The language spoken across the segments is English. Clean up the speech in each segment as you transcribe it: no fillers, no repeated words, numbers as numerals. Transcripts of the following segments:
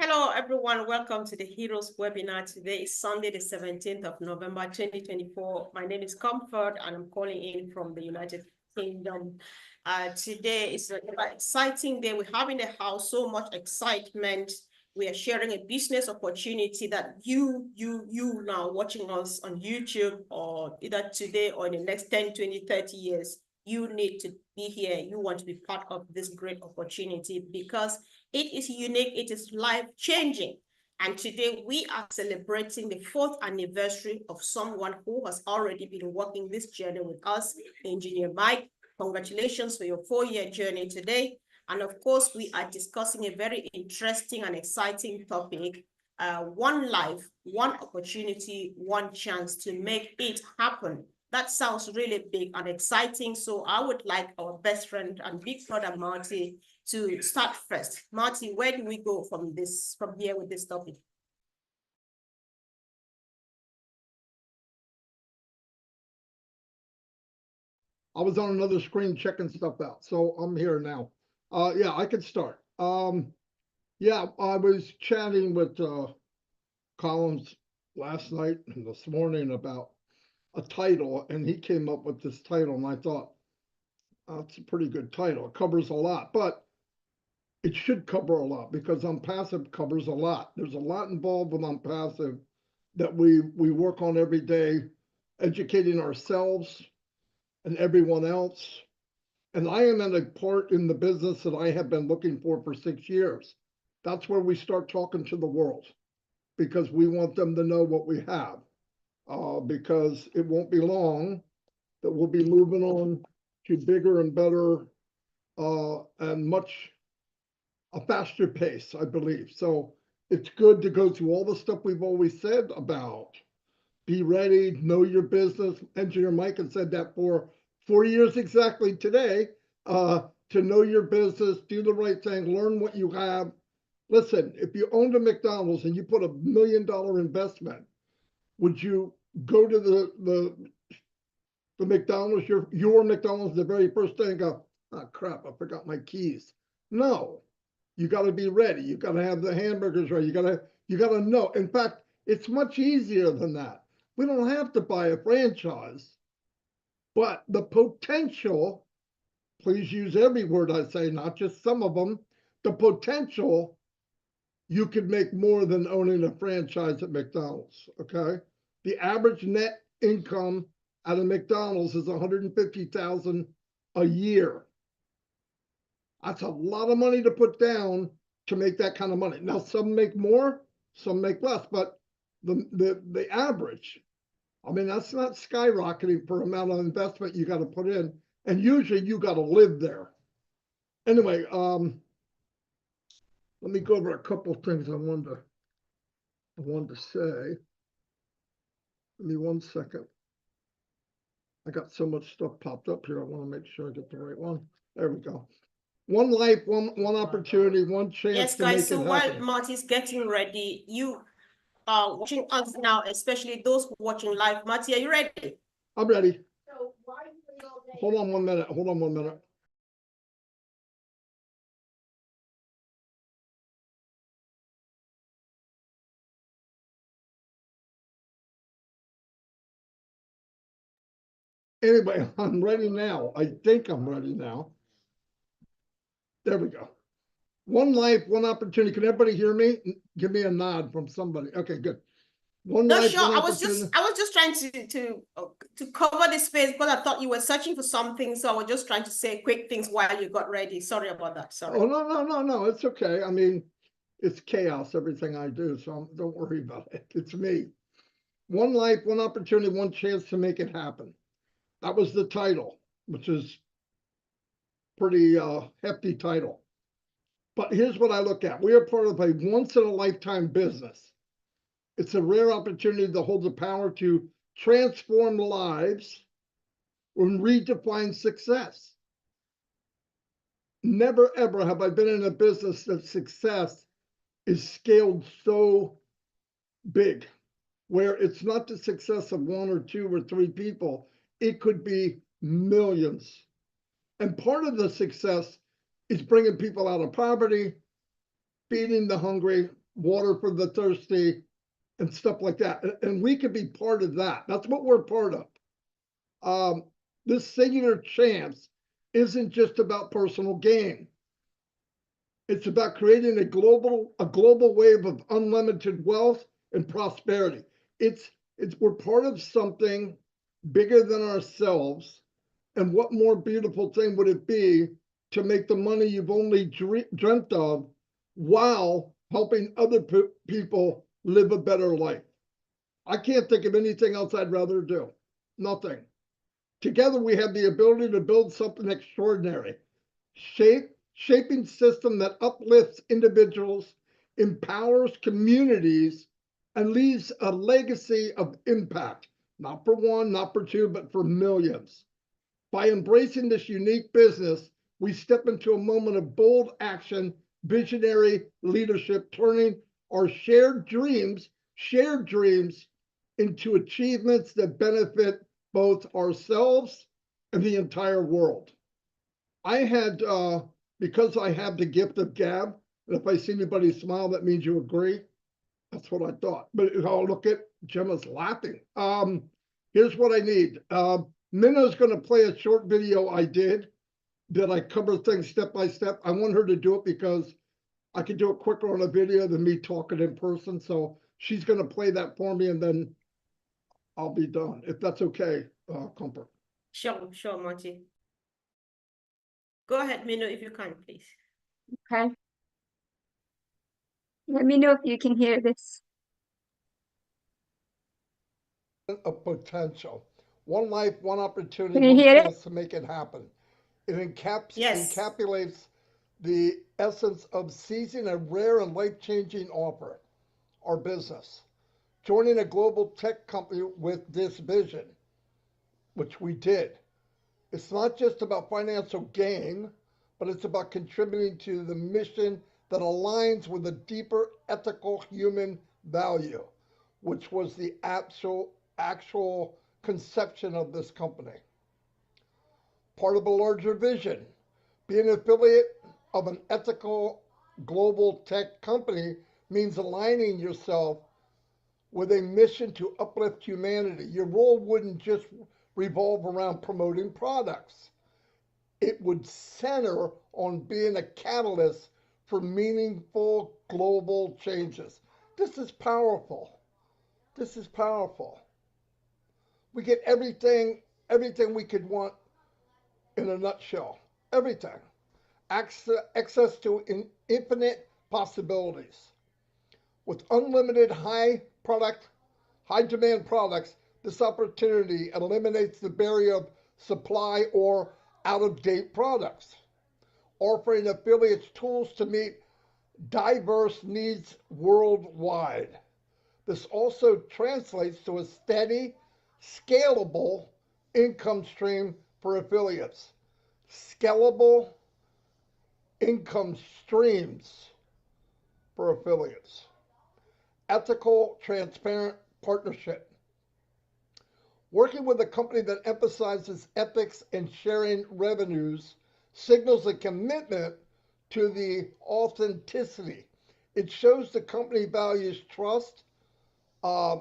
Hello, everyone. Welcome to the Heroes webinar. Today is Sunday, the 17th of November, 2024. My name is Comfort, and I'm calling in from the United Kingdom. Today is an exciting day. We have in the house so much excitement. We are sharing a business opportunity that you now watching us on YouTube, or either today or in the next 10, 20, 30 years, you need to be here. You want to be part of this great opportunity because it is unique, it is life-changing. And today we are celebrating the 4th anniversary of someone who has already been working this journey with us, Engineer Mike. Congratulations for your 4-year journey today. And of course, we are discussing a very interesting and exciting topic, one life, one opportunity, one chance to make it happen. That sounds really big and exciting. So I would like our best friend and big brother, Marty, to start first. Marty, where do we go from here with this topic? I was on another screen checking stuff out, so I'm here now. Yeah, I could start. Yeah, I was chatting with Collins last night and this morning about a title, and he came up with this title, and I thought, it's a pretty good title. It covers a lot, but it should cover a lot because ONPASSIVE covers a lot. There's a lot involved with ONPASSIVE that we work on every day, educating ourselves and everyone else. And I am at a part in the business that I have been looking for 6 years. That's where we start talking to the world because we want them to know what we have. Because it won't be long that we'll be moving on to bigger and better and much a faster pace, I believe. So it's good to go through all the stuff we've always said about be ready, know your business. Engineer Mike has said that for 4 years exactly today, to know your business, do the right thing, learn what you have. Listen, if you owned a McDonald's and you put $1 million investment, would you go to the McDonald's, your McDonald's, the very first day and go, oh crap, I forgot my keys? No, you got to be ready. You got to have the hamburgers ready. You got to know. In fact, it's much easier than that. We don't have to buy a franchise, but the potential, please use every word I say, not just some of them, the potential, you could make more than owning a franchise at McDonald's, okay? The average net income at a McDonald's is $150,000 a year. That's a lot of money to put down to make that kind of money. Now, some make more, some make less, but the average, I mean, that's not skyrocketing for amount of investment you got to put in. And usually you got to live there. Anyway, let me go over a couple of things I wanted to say. Give me 1 second. I got so much stuff popped up here. I want to make sure I get the right one. There we go. One life, one opportunity, one chance. Yes, to guys. make So it while happen. Marty's getting ready, you are watching us now, especially those watching live. Marty, are you ready? I'm ready. Hold on 1 minute. Hold on 1 minute. Anyway, I'm ready now. I think I'm ready now. There we go. One life, one opportunity. Can everybody hear me? Give me a nod from somebody. Okay, good. One life, sure. one I was just trying to cover the space because I thought you were searching for something. So I was just trying to say quick things while you got ready. Sorry about that. Sorry. Oh, no. It's okay. I mean, it's chaos, everything I do. So don't worry about it. It's me. One life, one opportunity, one chance to make it happen. That was the title, which is pretty hefty title. But here's what I look at. We are part of a once in a lifetime business. It's a rare opportunity that holds the power to transform lives and redefine success. Never ever have I been in a business that success is scaled so big, where it's not the success of 1 or 2 or 3 people. It could be millions. And part of the success is bringing people out of poverty, feeding the hungry, water for the thirsty, and stuff like that. And we could be part of that. That's what we're part of. This singular chance isn't just about personal gain. It's about creating a global wave of unlimited wealth and prosperity. We're part of something bigger than ourselves. And what more beautiful thing would it be to make the money you've only dreamt of while helping other people live a better life? I can't think of anything else I'd rather do. Nothing. Together, we have the ability to build something extraordinary, shaping system that uplifts individuals, empowers communities, and leaves a legacy of impact, not for one, not for two, but for millions. By embracing this unique business, we step into a moment of bold action, visionary leadership, turning our shared dreams into achievements that benefit both ourselves and the entire world. I had, because I have the gift of gab, and if I see anybody smile, that means you agree. That's what I thought. But oh, look at Gemma's laughing. Here's what I need. Minoo's going to play a short video I did that I cover things step by step. I want her to do it because I can do it quicker on a video than me talking in person. So she's going to play that for me, and then I'll be done, if that's okay, Comfort. Sure, Marty. Go ahead, Minoo, if you can, please. Okay. Let me know if you can hear this. A potential. One life, one opportunity, Can you one hear it? chance to make it happen. It Yes. encapsulates the essence of seizing a rare and life-changing offer, our business. Joining a global tech company with this vision, which we did. It's not just about financial gain, but it's about contributing to the mission that aligns with a deeper ethical human value, which was the actual conception of this company. Part of a larger vision, being an affiliate of an ethical global tech company means aligning yourself with a mission to uplift humanity. Your role wouldn't just revolve around promoting products. It would center on being a catalyst for meaningful global changes. This is powerful. This is powerful. We get everything we could want in a nutshell. Everything. Access to infinite possibilities. With unlimited high demand products, this opportunity eliminates the barrier of supply or out-of-date products, offering affiliates tools to meet diverse needs worldwide. This also translates to a steady, scalable income stream for affiliates. Scalable income streams for affiliates. Ethical, transparent partnership. Working with a company that emphasizes ethics and sharing revenues signals a commitment to the authenticity. It shows the company values trust,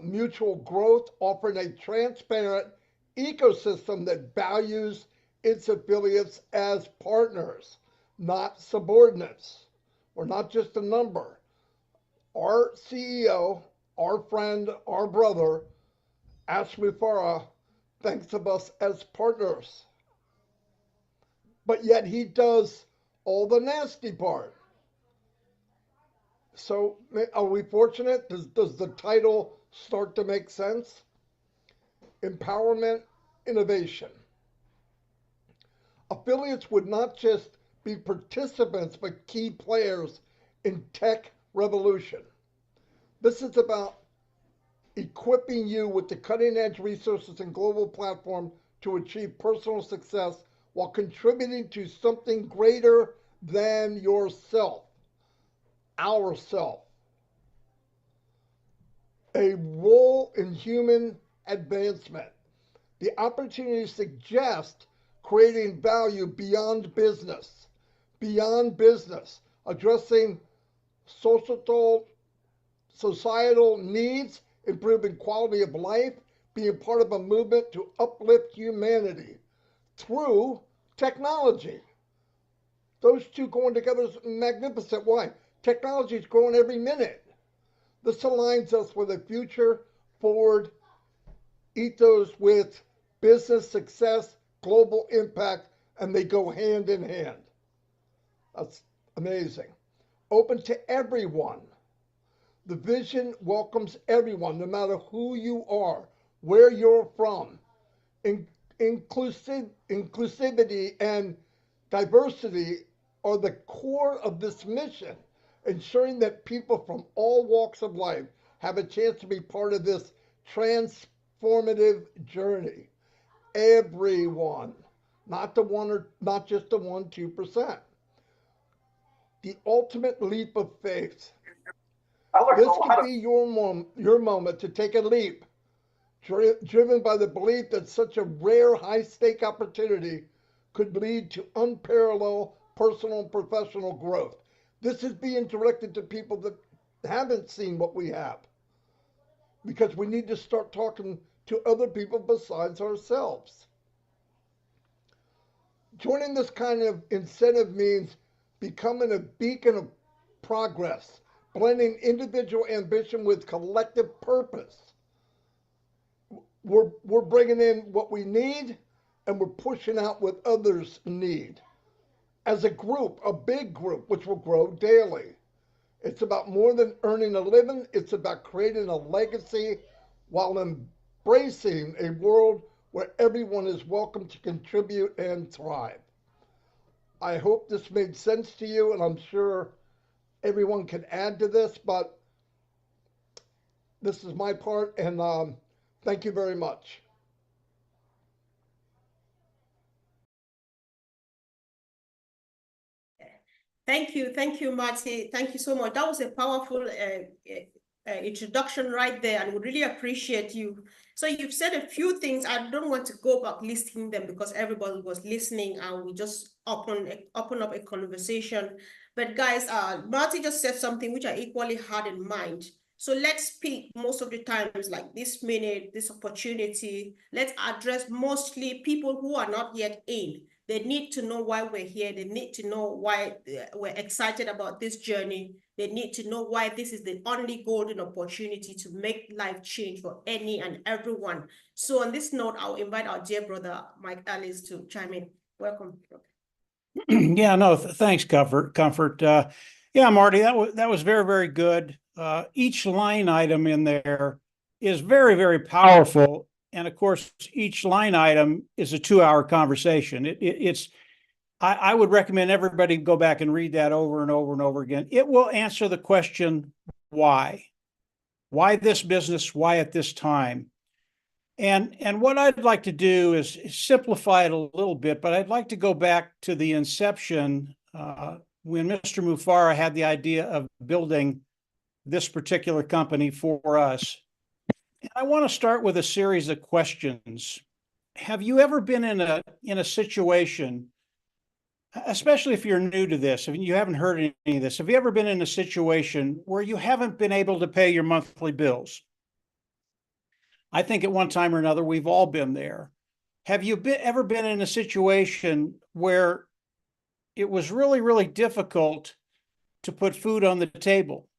mutual growth, offering a transparent ecosystem that values its affiliates as partners, not subordinates. We're not just a number. Our CEO, our friend, our brother, Ashley Farah, thinks of us as partners. But yet he does all the nasty part. So are we fortunate? Does the title start to make sense? Empowerment, innovation. Affiliates would not just be participants, but key players in tech revolution. This is about equipping you with the cutting-edge resources and global platform to achieve personal success while contributing to something greater than yourself, ourself. A role in human advancement. The opportunity suggests creating value beyond business, addressing societal societal needs, improving quality of life, being part of a movement to uplift humanity through technology. Those two going together is magnificent. Why? Technology is growing every minute. This aligns us with a future forward ethos with business success, global impact, and they go hand in hand. That's amazing. Open to everyone. The vision welcomes everyone, no matter who you are, where you're from. Inclusivity and diversity are the core of this mission, ensuring that people from all walks of life have a chance to be part of this transformative journey. Everyone, not the one or not just the 1-2%. The ultimate leap of faith. This could be your moment to take a leap, driven by the belief that such a rare, high-stake opportunity could lead to unparalleled personal and professional growth. This is being directed to people that haven't seen what we have, because we need to start talking to other people besides ourselves. Joining this kind of incentive means becoming a beacon of progress, blending individual ambition with collective purpose. We're bringing in what we need, and we're pushing out what others need. As a group, a big group, which will grow daily. It's about more than earning a living. It's about creating a legacy while embracing a world where everyone is welcome to contribute and thrive. I hope this made sense to you, and I'm sure everyone can add to this, but this is my part, and thank you very much. Thank you, Marty. Thank you so much. That was a powerful introduction right there, and we really appreciate you. So you've said a few things. I don't want to go back listing them because everybody was listening, and we just open up a conversation. But guys, Marty just said something which I equally had in mind. So let's pick most of the times, like this minute, this opportunity. Let's address mostly people who are not yet in. They need to know why we're here. They need to know why we're excited about this journey. They need to know why this is the only golden opportunity to make life change for any and everyone. So on this note, I'll invite our dear brother, Mike Alice, to chime in. Welcome. Yeah, no, thanks, Comfort. Yeah, Marty, that was very, very good. Each line item in there is very, very powerful. And of course, each line item is a 2-hour conversation. I would recommend everybody go back and read that over and over and over again. It will answer the question, why? Why this business? Why at this time? And what I'd like to do is simplify it a little bit, but I'd like to go back to the inception when Mr. Mufara had the idea of building this particular company for us. And I want to start with a series of questions. Have you ever been in a situation, especially if you're new to this, if you haven't heard any of this, have you ever been in a situation where you haven't been able to pay your monthly bills? I think at one time or another, we've all been there. Have you ever been in a situation where it was really, really difficult to put food on the table,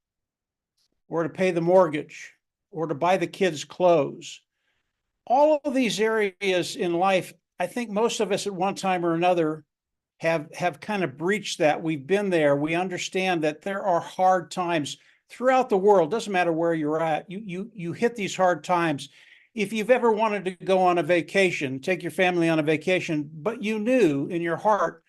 or to pay the mortgage, or to buy the kids clothes? All of these areas in life, I think most of us at one time or another have kind of breached that. We've been there. We understand that there are hard times throughout the world. Doesn't matter where you're at. You hit these hard times. If you've ever wanted to go on a vacation, take your family on a vacation, but you knew in your heart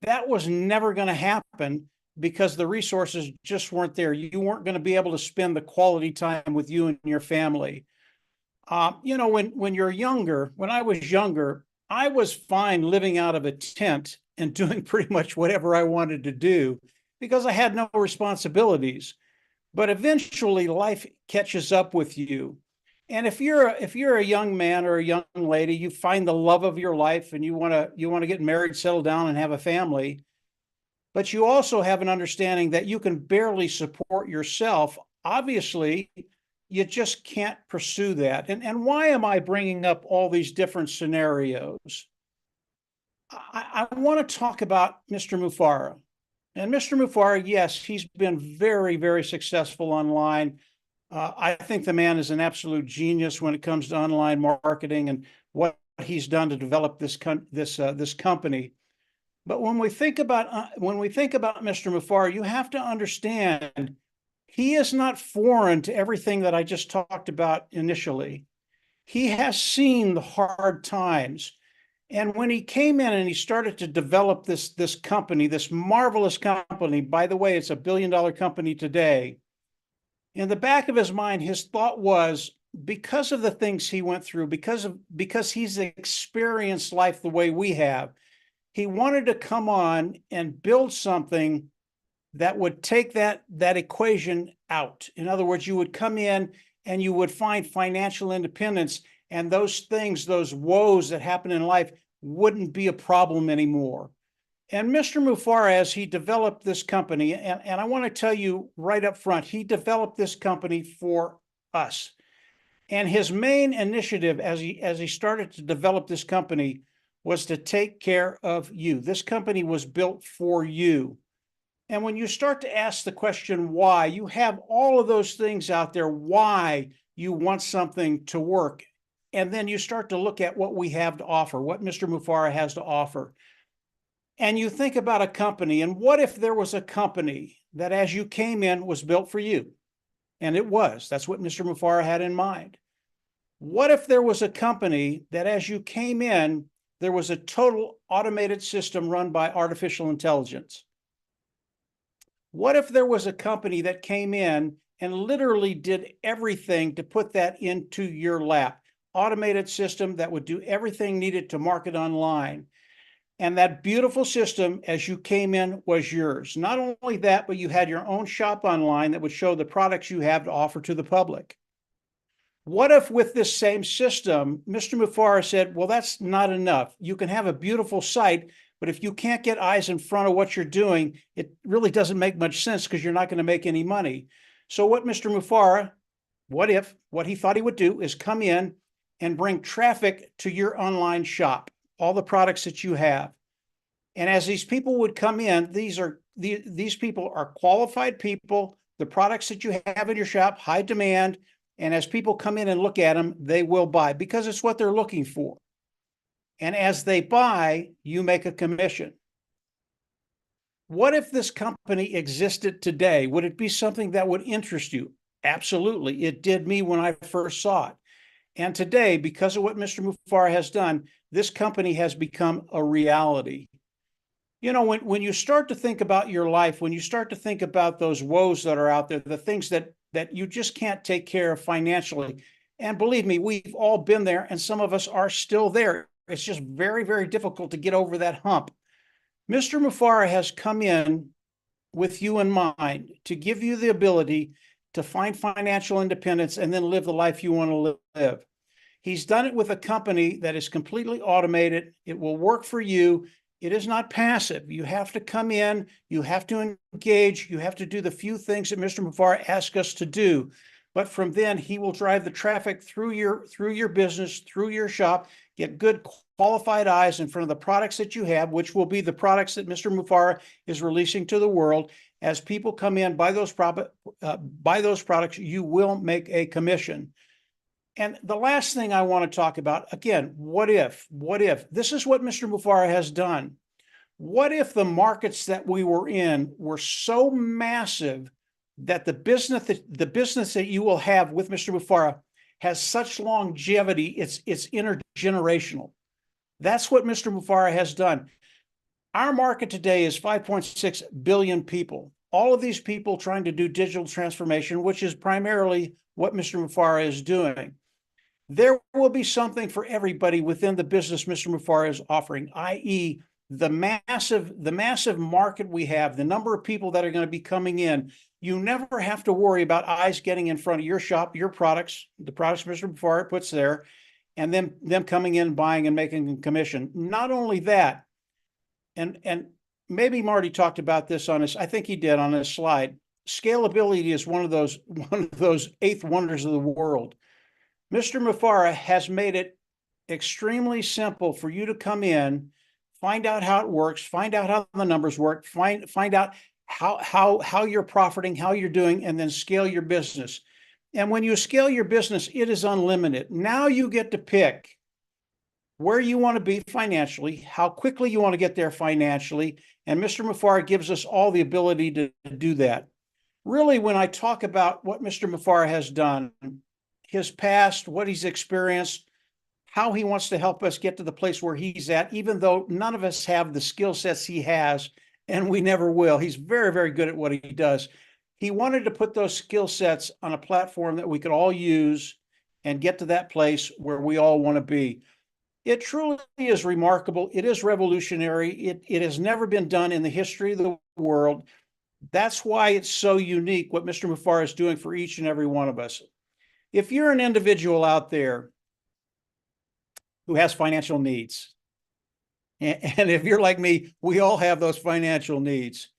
that was never going to happen because the resources just weren't there. You weren't going to be able to spend the quality time with you and your family. When you're younger, when I was younger, I was fine living out of a tent and doing pretty much whatever I wanted to do because I had no responsibilities. But eventually life catches up with you. And if you're a young man or a young lady, you find the love of your life and you want to get married, settle down, and have a family, but you also have an understanding that you can barely support yourself obviously, you just can't pursue that. And why am I bringing up all these different scenarios? I want to talk about Mr. Mufareh. And Mr. Mufareh, yes, he's been very, very successful online. I think the man is an absolute genius when it comes to online marketing and what he's done to develop this company. But when we think about Mr. Mufareh, you have to understand he is not foreign to everything that I just talked about initially. He has seen the hard times. And when he came in and he started to develop this company, this marvelous company, by the way, it's a $1 billion company today. In the back of his mind, his thought was, because of the things he went through, because he's experienced life the way we have, he wanted to come on and build something that would take that equation out. In other words, you would come in and you would find financial independence, and those things, those woes that happen in life wouldn't be a problem anymore. And Mr. Mufareh, as he developed this company, and I want to tell you right up front, he developed this company for us. And his main initiative as he started to develop this company was to take care of you. This company was built for you. And when you start to ask the question why, you have all of those things out there, why you want something to work. And then you start to look at what we have to offer, what Mr. Mufareh has to offer. And you think about a company, and what if there was a company that as you came in was built for you? And it was. That's what Mr. Mufareh had in mind. What if there was a company that as you came in, there was a total automated system run by artificial intelligence? What if there was a company that came in and literally did everything to put that into your lap? Automated system that would do everything needed to market online. And that beautiful system, as you came in, was yours. Not only that, but you had your own shop online that would show the products you have to offer to the public. What if with this same system, Mr. Mufareh said, well, that's not enough. You can have a beautiful site, but if you can't get eyes in front of what you're doing, it really doesn't make much sense because you're not going to make any money. So what Mr. Mufareh, what he thought he would do is come in and bring traffic to your online shop, all the products that you have. And as these people would come in, these people are qualified people, the products that you have in your shop, high demand. And as people come in and look at them, they will buy because it's what they're looking for. And as they buy, you make a commission. What if this company existed today? Would it be something that would interest you? Absolutely. It did me when I first saw it. And today, because of what Mr. Mufareh has done, this company has become a reality. You know, when you start to think about your life, when you start to think about those woes that are out there, the things that you just can't take care of financially, and believe me, we've all been there, and some of us are still there. It's just very, very difficult to get over that hump. Mr. Mufareh has come in with you in mind to give you the ability to find financial independence and then live the life you want to live. He's done it with a company that is completely automated. It will work for you. It is not passive. You have to come in, you have to engage, you have to do the few things that Mr. Mufareh asks us to do. But from then, he will drive the traffic through your business, through your shop, get good qualified eyes in front of the products that you have, which will be the products that Mr. Mufareh is releasing to the world. As people come in, buy those products, you will make a commission. And the last thing I want to talk about, again, what if? This is what Mr. Mufareh has done. What if the markets that we were in were so massive that the business that you will have with Mr. Mufareh has such longevity, it's intergenerational. That's what Mr. Mufareh has done. Our market today is 5.6 billion people. All of these people trying to do digital transformation, which is primarily what Mr. Mufareh is doing. There will be something for everybody within the business Mr. Mufareh is offering, i.e., the massive market we have, the number of people that are going to be coming in. You never have to worry about eyes getting in front of your shop, your products, the products Mr. Mufareh puts there, and then them coming in, buying, and making a commission. Not only that, and maybe Marty talked about this on his, I think he did on his slide. scalability is one of those eighth wonders of the world. Mr. Mufara has made it extremely simple for you to come in, find out how it works, find out how the numbers work, find out how you're profiting, how you're doing, and then scale your business. And when you scale your business, it is unlimited. Now you get to pick where you want to be financially, how quickly you want to get there financially, and Mr. Mufara gives us all the ability to do that. Really, when I talk about what Mr. Mufara has done, his past, what he's experienced, how he wants to help us get to the place where he's at, even though none of us have the skill sets he has, and we never will. He's very, very good at what he does. He wanted to put those skill sets on a platform that we could all use and get to that place where we all want to be. It truly is remarkable. It is revolutionary. It has never been done in the history of the world. That's why it's so unique what Mr. Mufara is doing for each and every one of us. If you're an individual out there who has financial needs, and if you're like me, we all have those financial needs,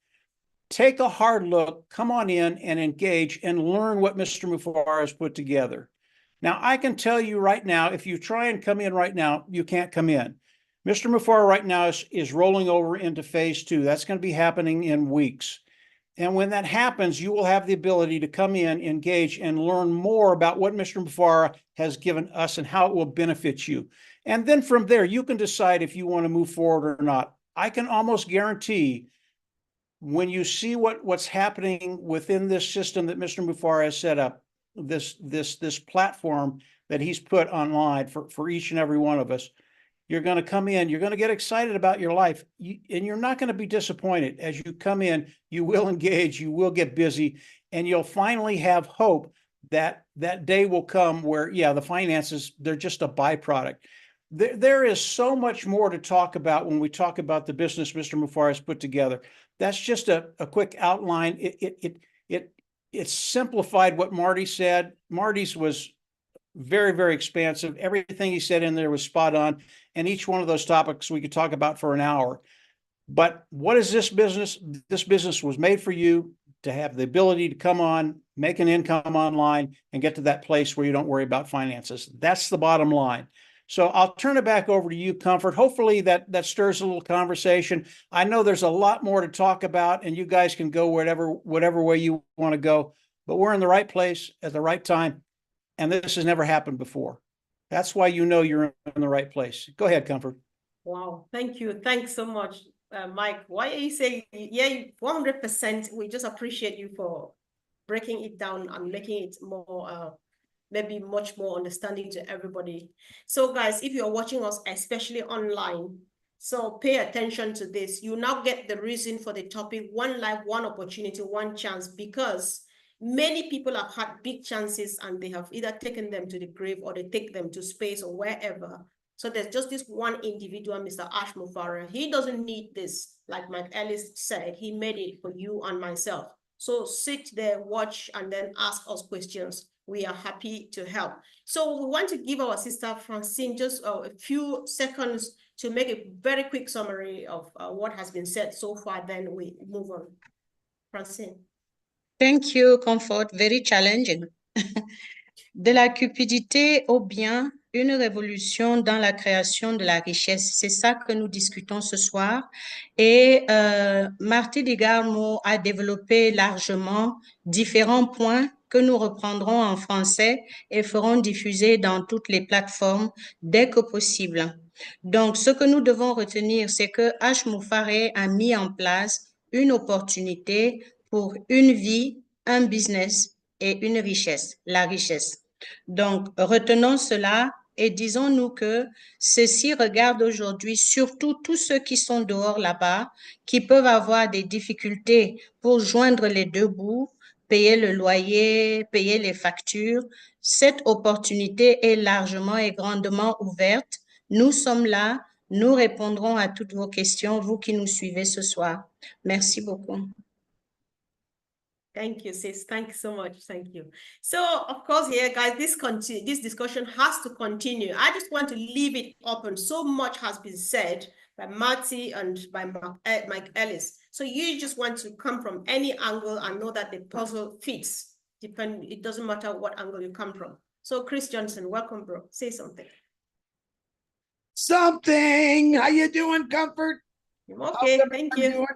take a hard look, come on in and engage and learn what Mr. Mufara has put together. Now, I can tell you right now, if you try and come in right now, you can't come in. Mr. Mufara right now is rolling over into phase 2. That's going to be happening in weeks. And when that happens, you will have the ability to come in, engage, and learn more about what Mr. Mufara has given us and how it will benefit you. And then from there, you can decide if you want to move forward or not. I can almost guarantee when you see what's happening within this system that Mr. Mufara has set up, this platform that he's put online for each and every one of us, you're going to come in, you're going to get excited about your life, and you're not going to be disappointed. As you come in, you will engage, you will get busy, and you'll finally have hope that that day will come where, yeah, the finances, they're just a byproduct. There is so much more to talk about when we talk about the business Mr. Mufara has put together. That's just a quick outline. It simplified what Marty said. Marty's was very, very expansive. Everything he said in there was spot on. And each one of those topics we could talk about for an hour. But what is this business? This business was made for you to have the ability to come on, make an income online, and get to that place where you don't worry about finances. That's the bottom line. So I'll turn it back over to you, Comfort. Hopefully that stirs a little conversation. I know there's a lot more to talk about, and you guys can go whatever way you want to go. But we're in the right place at the right time, and this has never happened before. That's why you know you're in the right place. Go ahead, Comfort. Wow, thank you. Thanks so much, Mike. Why are you saying, yeah, 100%? We just appreciate you for breaking it down and making it more, maybe much more understanding to everybody. So guys, if you're watching us, especially online, so pay attention to this. You now get the reason for the topic, one life, one opportunity, one chance, because many people have had big chances and they have either taken them to the grave or they take them to space or wherever. So there's just this one individual, Mr. Ash Mufara. He doesn't need this. Like Mike Ellis said, he made it for you and myself. So sit there, watch, and then ask us questions. We are happy to help. So we want to give our sister Francine just a few seconds to make a very quick summary of what has been said so far, then we move on. Francine. Thank you, Comfort. Very challenging. De la cupidité au bien, une révolution dans la création de la richesse. C'est ça que nous discutons ce soir. Et Marty Digarmo a développé largement différents points que nous reprendrons en français et ferons diffuser dans toutes les plateformes dès que possible. Donc, ce que nous devons retenir, c'est que Ash Mufara a mis en place une opportunité pour une vie, un business et une richesse, la richesse. Donc, retenons cela et disons-nous que ceci regarde aujourd'hui surtout tous ceux qui sont dehors là-bas, qui peuvent avoir des difficultés pour joindre les deux bouts, payer le loyer, payer les factures. Cette opportunité est largement et grandement ouverte. Nous sommes là, nous répondrons à toutes vos questions, vous qui nous suivez ce soir. Merci beaucoup. Thank you, sis. Thank you so much. Thank you. So, of course, yeah, guys, this discussion has to continue. I just want to leave it open. So much has been said by Marty, and by Mike Ellis. So you just want to come from any angle and know that the puzzle fits. It doesn't matter what angle you come from. So Chris Johnson, welcome, bro. Say something. Something. How you doing, Comfort? Okay, thank you. Doing?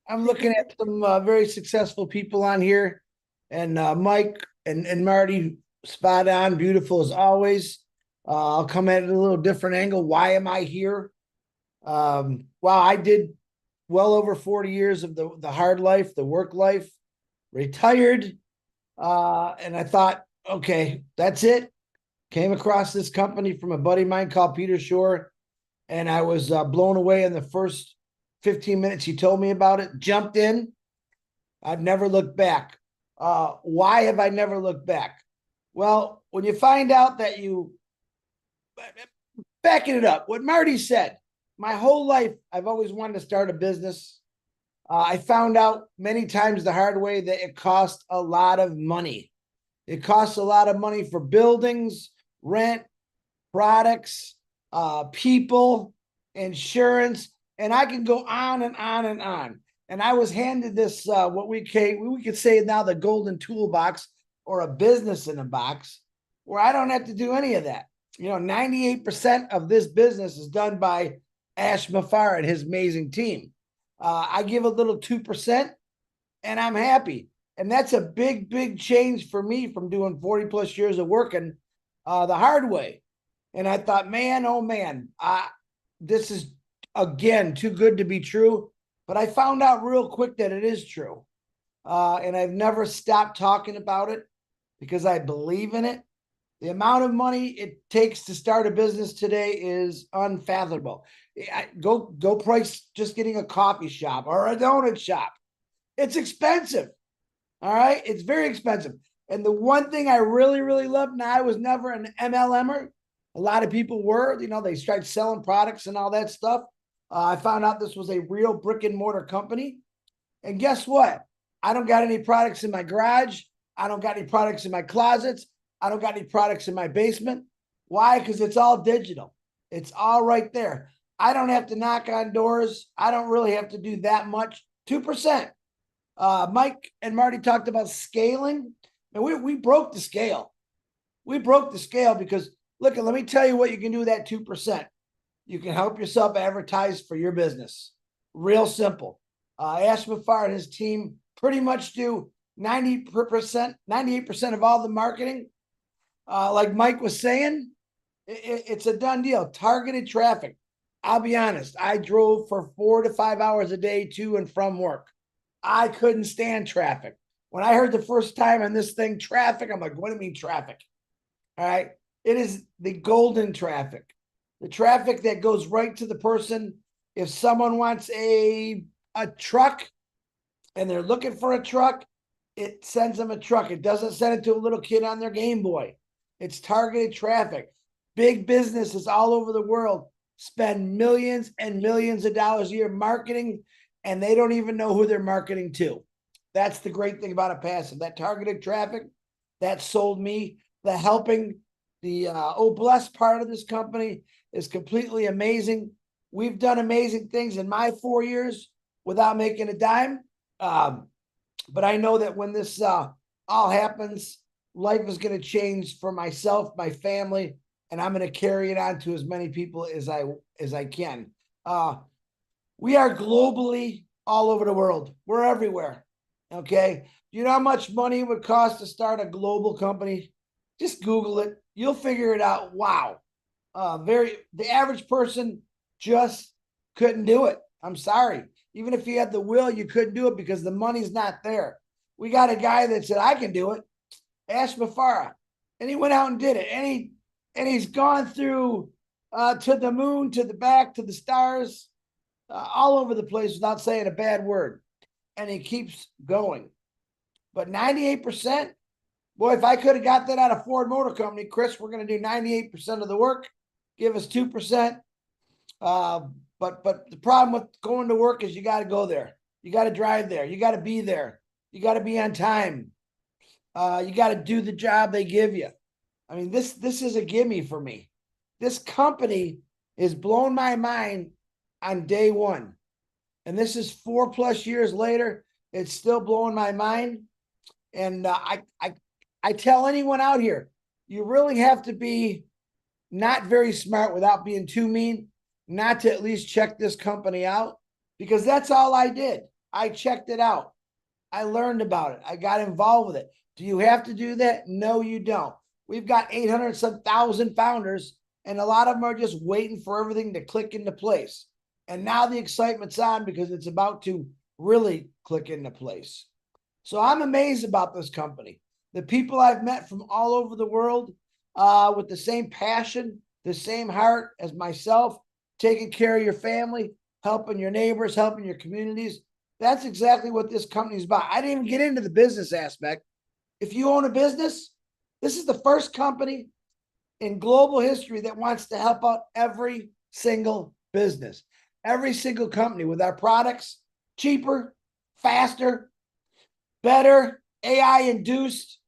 I'm looking at some very successful people on here, and Mike and Marty, spot on, beautiful as always. I'll come at it a little different angle. Why am I here? Wow, I did well over 40 years of the hard life, the work life, retired, and I thought, okay, that's it. Came across this company from a buddy of mine called Peter Shore, and I was blown away in the first 15 minutes he told me about it. Jumped in. I've never looked back. Why have I never looked back? Well, when you find out that backing it up, what Marty said, my whole life, I've always wanted to start a business. I found out many times the hard way that it costs a lot of money. It costs a lot of money for buildings, rent, products, people, insurance, and I can go on and on and on. And I was handed this, what we could say now the golden toolbox, or a business in a box, where I don't have to do any of that. 98% of this business is done by Ash Mafar and his amazing team. I give a little 2% and I'm happy. And that's a big, big change for me from doing 40 plus years of working the hard way. And I thought, man, oh man, this is, again, too good to be true. But I found out real quick that it is true. And I've never stopped talking about it because I believe in it. The amount of money it takes to start a business today is unfathomable. Go price just getting a coffee shop or a donut shop. It's expensive. All right. It's very expensive. And the one thing I really, really love, now I was never an MLMer. A lot of people were, they started selling products and all that stuff. I found out this was a real brick and mortar company. And guess what? I don't got any products in my garage. I don't got any products in my closets. I don't got any products in my basement. Why? Because it's all digital. It's all right there. I don't have to knock on doors. I don't really have to do that much. 2%. Mike and Marty talked about scaling, and we broke the scale. We broke the scale because, look, let me tell you what you can do with that 2%. You can help yourself advertise for your business. Real simple. Ash Mafar and his team pretty much do 90%, 98% of all the marketing. Like Mike was saying, it's a done deal. Targeted traffic. I'll be honest. I drove for 4 to 5 hours a day to and from work. I couldn't stand traffic. When I heard the first time on this thing, traffic, I'm like, what do you mean traffic? All right. It is the golden traffic. The traffic that goes right to the person. If someone wants a truck and they're looking for a truck, it sends them a truck. It doesn't send it to a little kid on their Game Boy. It's targeted traffic. Big businesses all over the world spend millions and millions of dollars a year marketing, and they don't even know who they're marketing to. That's the great thing about a passive. That targeted traffic, that sold me. The helping, the blessed part of this company is completely amazing. We've done amazing things in my 4 years without making a dime. But I know that when this all happens, life is going to change for myself, my family, and I'm going to carry it on to as many people as I can. We are globally all over the world. We're everywhere. Okay. Do you know how much money it would cost to start a global company? Just Google it. You'll figure it out. Wow. The average person just couldn't do it. I'm sorry. Even if you had the will, you couldn't do it because the money's not there. We got a guy that said, I can do it. Ash Mafara. And he went out and did it. And he's gone through to the moon, to the back, to the stars, all over the place without saying a bad word. And he keeps going. But 98%, boy, if I could have got that out of Ford Motor Company, Chris, we're going to do 98% of the work. Give us 2%. But the problem with going to work is you got to go there. You got to drive there. You got to be there. You got to be on time. You got to do the job they give you. I mean, this is a gimme for me. This company is blowing my mind on day one. And this is 4+ years later. It's still blowing my mind. And I tell anyone out here, you really have to be not very smart without being too mean, not to at least check this company out, because that's all I did. I checked it out. I learned about it. I got involved with it. Do you have to do that? No, you don't. We've got 800-some-thousand founders, and a lot of them are just waiting for everything to click into place. And now the excitement's on because it's about to really click into place. So I'm amazed about this company. The people I've met from all over the world with the same passion, the same heart as myself, taking care of your family, helping your neighbors, helping your communities. That's exactly what this company is about. I didn't even get into the business aspect. If you own a business, this is the first company in global history that wants to help out every single business, every single company with our products, cheaper, faster, better, AI induced.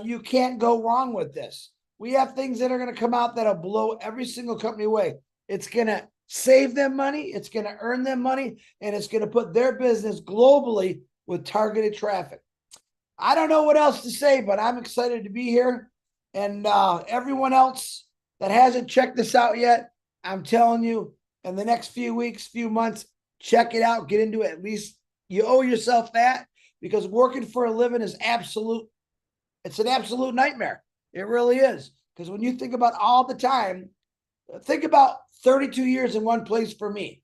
You can't go wrong with this. We have things that are going to come out that'll blow every single company away. It's going to save them money, it's going to earn them money, and it's going to put their business globally with targeted traffic. I don't know what else to say, but I'm excited to be here. And everyone else that hasn't checked this out yet, I'm telling you, in the next few weeks, few months, check it out, get into it. At least you owe yourself that, because working for a living is it's an absolute nightmare. It really is. Because when you think about all the time, think about 32 years in one place for me.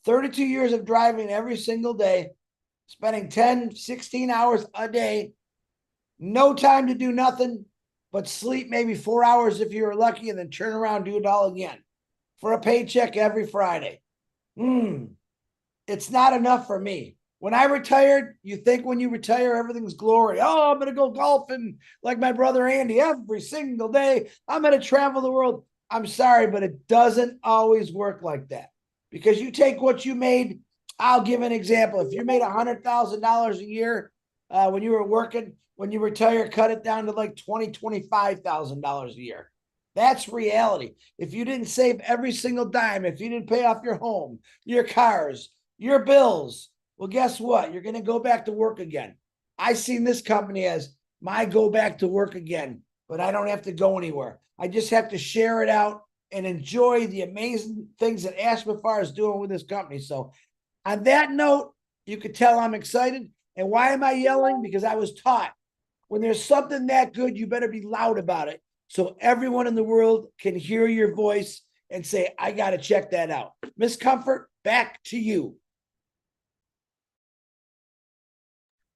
32 years of driving every single day, spending 10, 16 hours a day, no time to do nothing but sleep maybe 4 hours if you were lucky, and then turn around and do it all again for a paycheck every Friday. It's not enough for me. When I retired, you think when you retire, everything's glory. Oh, I'm going to go golfing like my brother Andy every single day. I'm going to travel the world. I'm sorry, but it doesn't always work like that, because you take what you made. I'll give an example. If you made $100,000 a year when you were working, when you retire, cut it down to like $25,000 a year. That's reality. If you didn't save every single dime, if you didn't pay off your home, your cars, your bills, well, guess what? You're going to go back to work again. I seen this company as my go back to work again, but I don't have to go anywhere. I just have to share it out and enjoy the amazing things that Amplify is doing with this company. So on that note, you could tell I'm excited. And why am I yelling? Because I was taught when there's something that good, you better be loud about it, so everyone in the world can hear your voice and say, I got to check that out. Miss Comfort, back to you.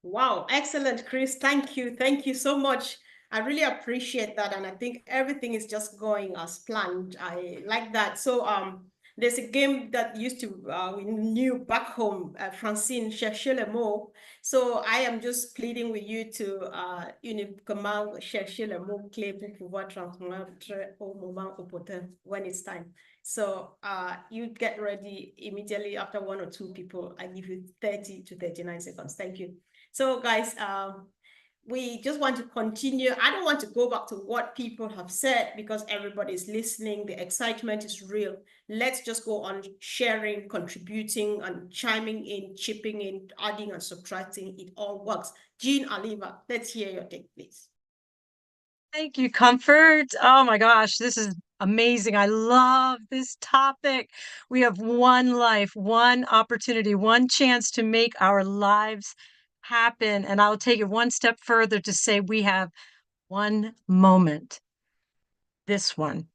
Wow, excellent, Chris. Thank you. Thank you so much. I really appreciate that. And I think everything is just going as planned. I like that. So there's a game that used to, we knew back home, Francine, cherchez le mot. So I am just pleading with you to, comment chercher le mot clé pour pouvoir transmettre au moment opportun when it's time. So you get ready immediately after one or two people. I give you 30 to 39 seconds. Thank you. So guys, we just want to continue. I don't want to go back to what people have said because everybody is listening. The excitement is real. Let's just go on sharing, contributing, and chiming in, chipping in, adding and subtracting. It all works. Jeanne, Oliva, let's hear your take, please. Thank you, Comfort. Oh my gosh, this is amazing. I love this topic. We have one life, one opportunity, one chance to make our lives happen. And I'll take it one step further to say we have one moment, this one,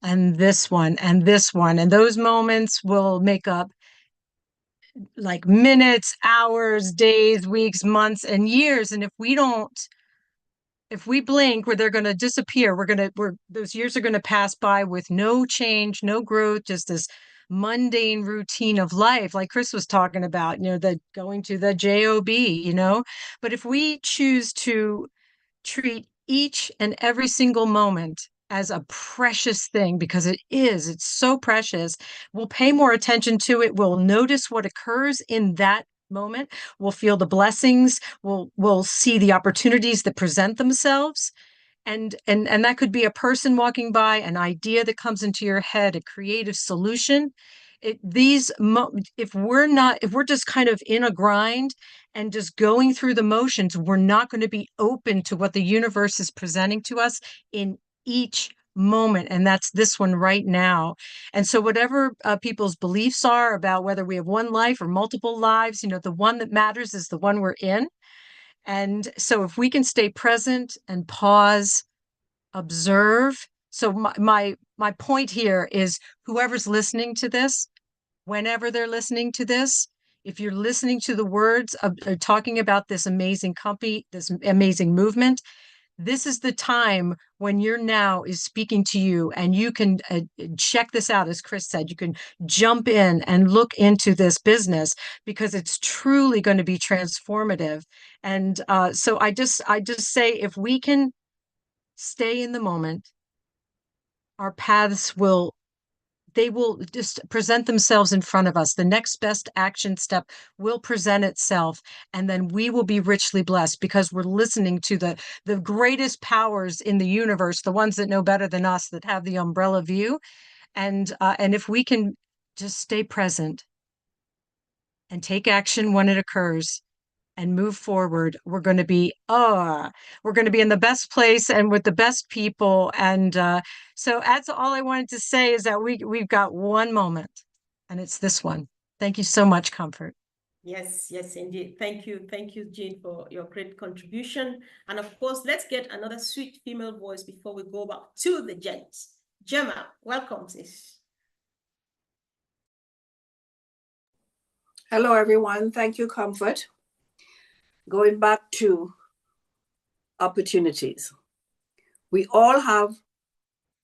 and this one, and this one. And those moments will make up like minutes, hours, days, weeks, months, and years. And if we blink, where they're going to disappear, those years are going to pass by with no change, no growth, just this mundane routine of life, like Chris was talking about, the going to the job, but if we choose to treat each and every single moment as a precious thing, because it's so precious, we'll pay more attention to it. We'll notice what occurs in that moment. We'll feel the blessings. We'll see the opportunities that present themselves. And that could be a person walking by, an idea that comes into your head, a creative solution. if we're just kind of in a grind and just going through the motions, we're not going to be open to what the universe is presenting to us in each moment. And that's this one right now. And so whatever people's beliefs are about whether we have one life or multiple lives, the one that matters is the one we're in. And so if we can stay present and pause, observe. So my point here is whoever's listening to this, whenever they're listening to this, if you're listening to the words of talking about this amazing company, this amazing movement, this is the time when your now is speaking to you, and you can check this out. As Chris said, you can jump in and look into this business because it's truly going to be transformative. And so I just say, if we can stay in the moment, our paths will just present themselves in front of us. The next best action step will present itself, and then we will be richly blessed because we're listening to the greatest powers in the universe, the ones that know better than us, that have the umbrella view. And if we can just stay present and take action when it occurs and move forward, we're going to be in the best place and with the best people. And so that's all I wanted to say, is that we've got one moment, and it's this one. Thank you so much, Comfort. Yes, indeed. Thank you, Jeanne, for your great contribution. And of course, let's get another sweet female voice before we go back to the gents. Gemma, welcome, sis. Hello, everyone. Thank you, Comfort. Going back to opportunities. We all have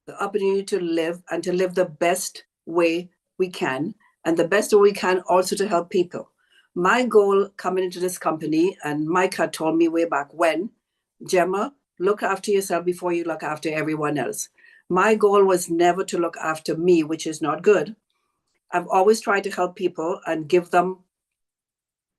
the opportunity to live, and to live the best way we can, and the best way we can also to help people. My goal coming into this company, and Mike had told me way back when, Gemma, look after yourself before you look after everyone else. My goal was never to look after me, which is not good. I've always tried to help people and give them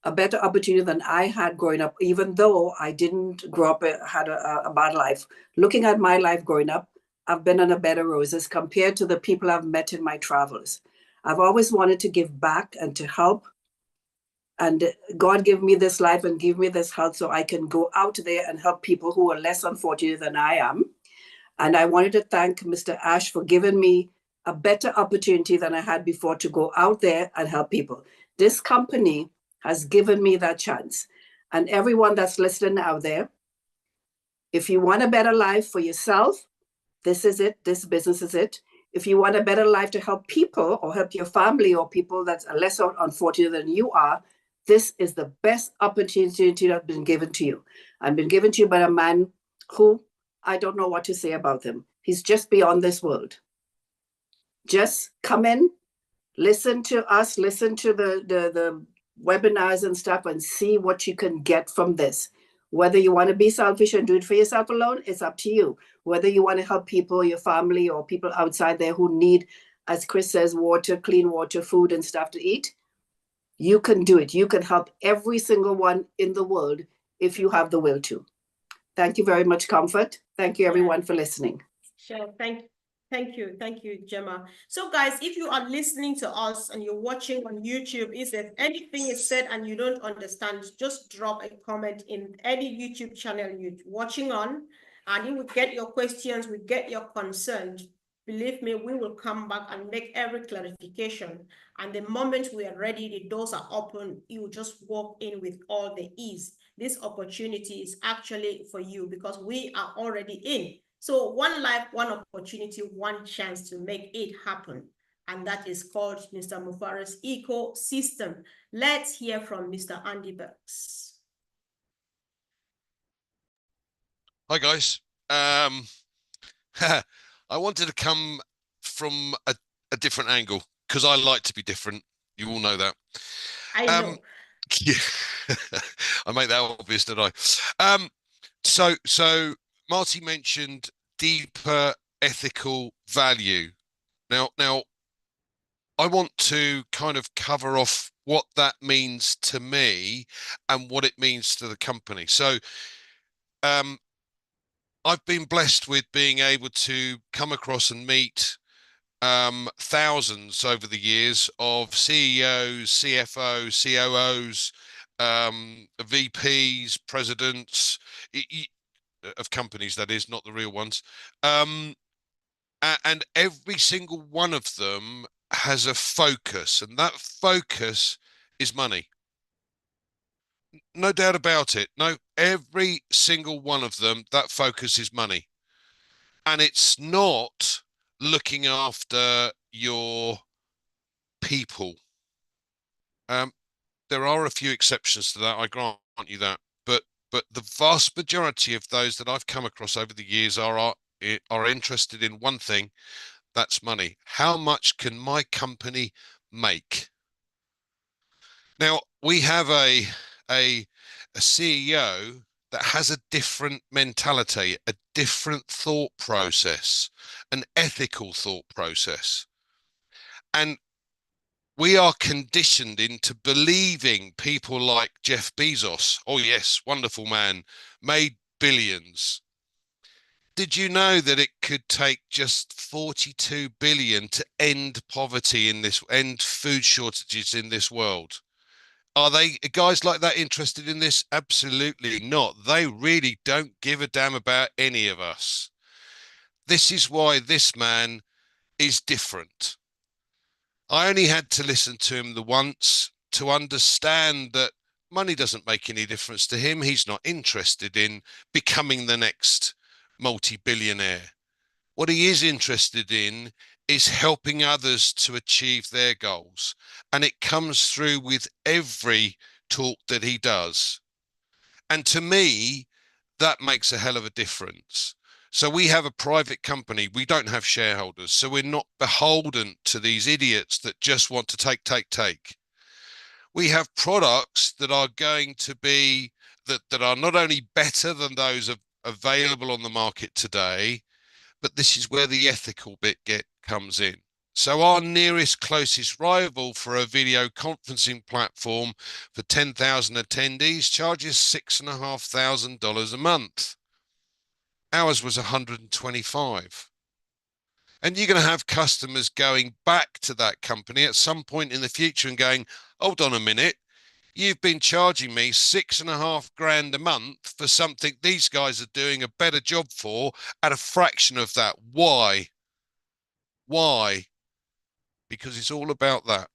a better opportunity than I had growing up, even though I didn't grow up, had a bad life. Looking at my life growing up, I've been on a bed of roses compared to the people I've met in my travels. I've always wanted to give back and to help. And God gave me this life and give me this health so I can go out there and help people who are less unfortunate than I am. And I wanted to thank Mr. Ash for giving me a better opportunity than I had before to go out there and help people. This company has given me that chance. And everyone that's listening out there, if you want a better life for yourself, this is it. This business is it. If you want a better life to help people or help your family or people that's less unfortunate than you are, this is the best opportunity that's been given to you. And been given to you by a man who, I don't know what to say about him. He's just beyond this world. Just come in, listen to us, listen to the webinars and stuff, and see what you can get from this. Whether you want to be selfish and do it for yourself alone, it's up to you. Whether you want to help people, your family, or people outside there who need, as Chris says, water, clean water, food and stuff to eat, you can do it. You can help every single one in the world if you have the will to. Thank you very much, Comfort. Thank you, everyone, for listening. Sure. Thank you, Gemma. So guys, if you are listening to us and you're watching on YouTube, if anything is said and you don't understand, just drop a comment in any YouTube channel you're watching on, and you will get your questions, we get your concerns. Believe me, we will come back and make every clarification. And the moment we are ready, the doors are open, you will just walk in with all the ease. This opportunity is actually for you because we are already in. So one life, one opportunity, one chance to make it happen. And that is called Mr. Mufara's ecosystem. Let's hear from Mr. Andy Burks. Hi, guys. I wanted to come from a different angle because I like to be different. You all know that. I know. Yeah, I make that obvious, don't I? So Marty mentioned deeper ethical value. Now, I want to kind of cover off what that means to me and what it means to the company. So, I've been blessed with being able to come across and meet thousands over the years of CEOs, CFOs, COOs, VPs, presidents of companies, that is, not the real ones. And every single one of them has a focus, and that focus is money. No doubt about it. No, every single one of them, that focus is money. And it's not looking after your people. There are a few exceptions to that, I grant you that, but the vast majority of those that I've come across over the years are interested in one thing, that's money. How much can my company make? Now, we have a CEO that has a different mentality, a different thought process, an ethical thought process. And we are conditioned into believing people like Jeff Bezos, oh yes, wonderful man, made billions. Did you know that it could take just 42 billion to end poverty in this, end food shortages in this world? Are they guys like that interested in this? Absolutely not. They really don't give a damn about any of us. This is why this man is different. I only had to listen to him the once to understand that money doesn't make any difference to him. He's not interested in becoming the next multi-billionaire. What he is interested in is helping others to achieve their goals. And it comes through with every talk that he does. And to me, that makes a hell of a difference. So we have a private company. We don't have shareholders. So we're not beholden to these idiots that just want to take. We have products that are going to be, that are not only better than those available on the market today, but this is where the ethical bit comes in. So our nearest closest rival for a video conferencing platform for 10,000 attendees charges $6,500 a month. Ours was 125. And you're going to have customers going back to that company at some point in the future and going, hold on a minute, you've been charging me $6,500 a month for something these guys are doing a better job for at a fraction of that. Why? Why? Because it's all about that.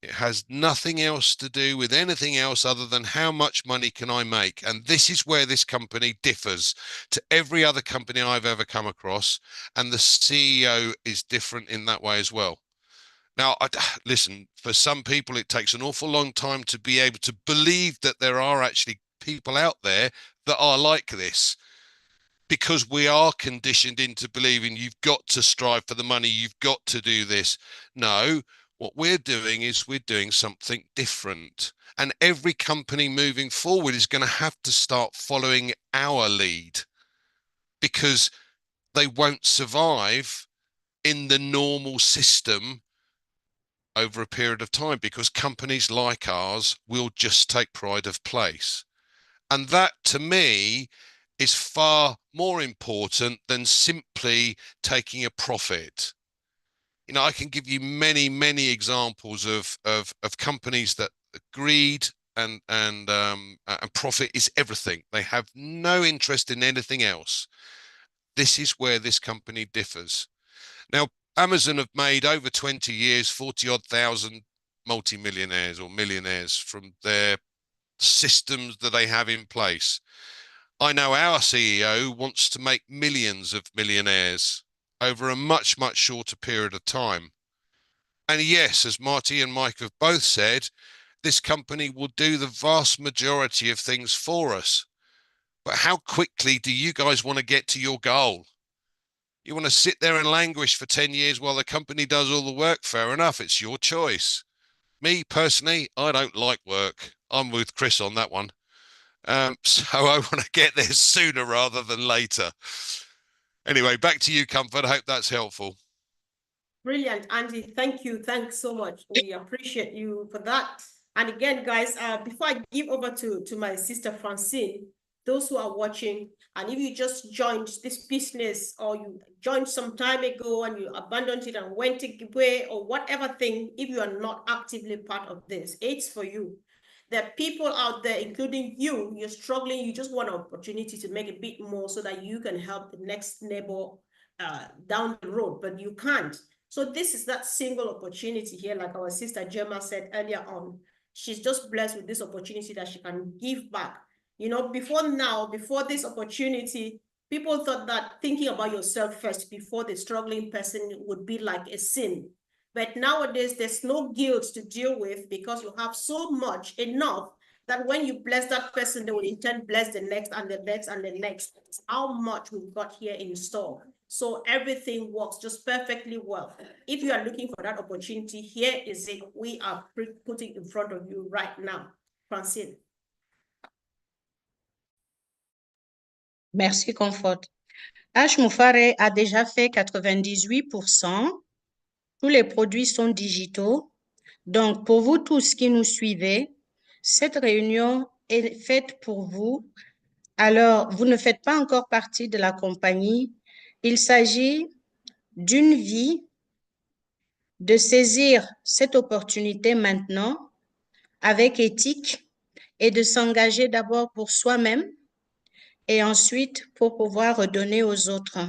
It has nothing else to do with anything else other than how much money can I make. And this is where this company differs to every other company I've ever come across. And the CEO is different in that way as well. Now, listen, for some people, it takes an awful long time to be able to believe that there are actually people out there that are like this, because we are conditioned into believing you've got to strive for the money, you've got to do this. No, what we're doing is we're doing something different. And every company moving forward is going to have to start following our lead, because they won't survive in the normal system over a period of time, because companies like ours will just take pride of place. And that, to me, is far more important than simply taking a profit. You know, I can give you many examples of companies that greed and profit is everything. They have no interest in anything else. This is where this company differs. Now, Amazon have made over 20 years 40-odd thousand multi-millionaires or millionaires from their systems that they have in place. I know our CEO wants to make millions of millionaires over a much shorter period of time. And yes, as Marty and Mike have both said, this company will do the vast majority of things for us. But how quickly do you guys want to get to your goal? You want to sit there and languish for 10 years while the company does all the work? Fair enough, it's your choice. Me, personally, I don't like work. I'm with Chris on that one. So I want to get there sooner rather than later. Anyway, back to you, Comfort. I hope that's helpful. Brilliant, Andy. Thank you. Thanks so much. We appreciate you for that. And again, guys, before I give over to my sister Francine, those who are watching, and if you just joined this business or you joined some time ago and you abandoned it and went away or whatever thing, if you are not actively part of this, it's for you. There are people out there, including you, you're struggling, you just want an opportunity to make a bit more so that you can help the next neighbor down the road, but you can't. So this is that single opportunity here, like our sister Gemma said earlier on. She's just blessed with this opportunity that she can give back. You know, before this opportunity, people thought that thinking about yourself first before the struggling person would be like a sin. But nowadays, there's no guilt to deal with because you have so much, enough, that when you bless that person, they will in turn bless the next and the next and the next. It's how much we've got here in store. So everything works just perfectly well. If you are looking for that opportunity, here is it. We are putting in front of you right now. Francine. Merci, Comfort. H. Moufare a déjà fait 98%. Tous les produits sont digitaux. Donc, pour vous tous qui nous suivez, cette réunion est faite pour vous. Alors, vous ne faites pas encore partie de la compagnie. Il s'agit d'une vie, de saisir cette opportunité maintenant avec éthique et de s'engager d'abord pour soi-même et ensuite pour pouvoir redonner aux autres.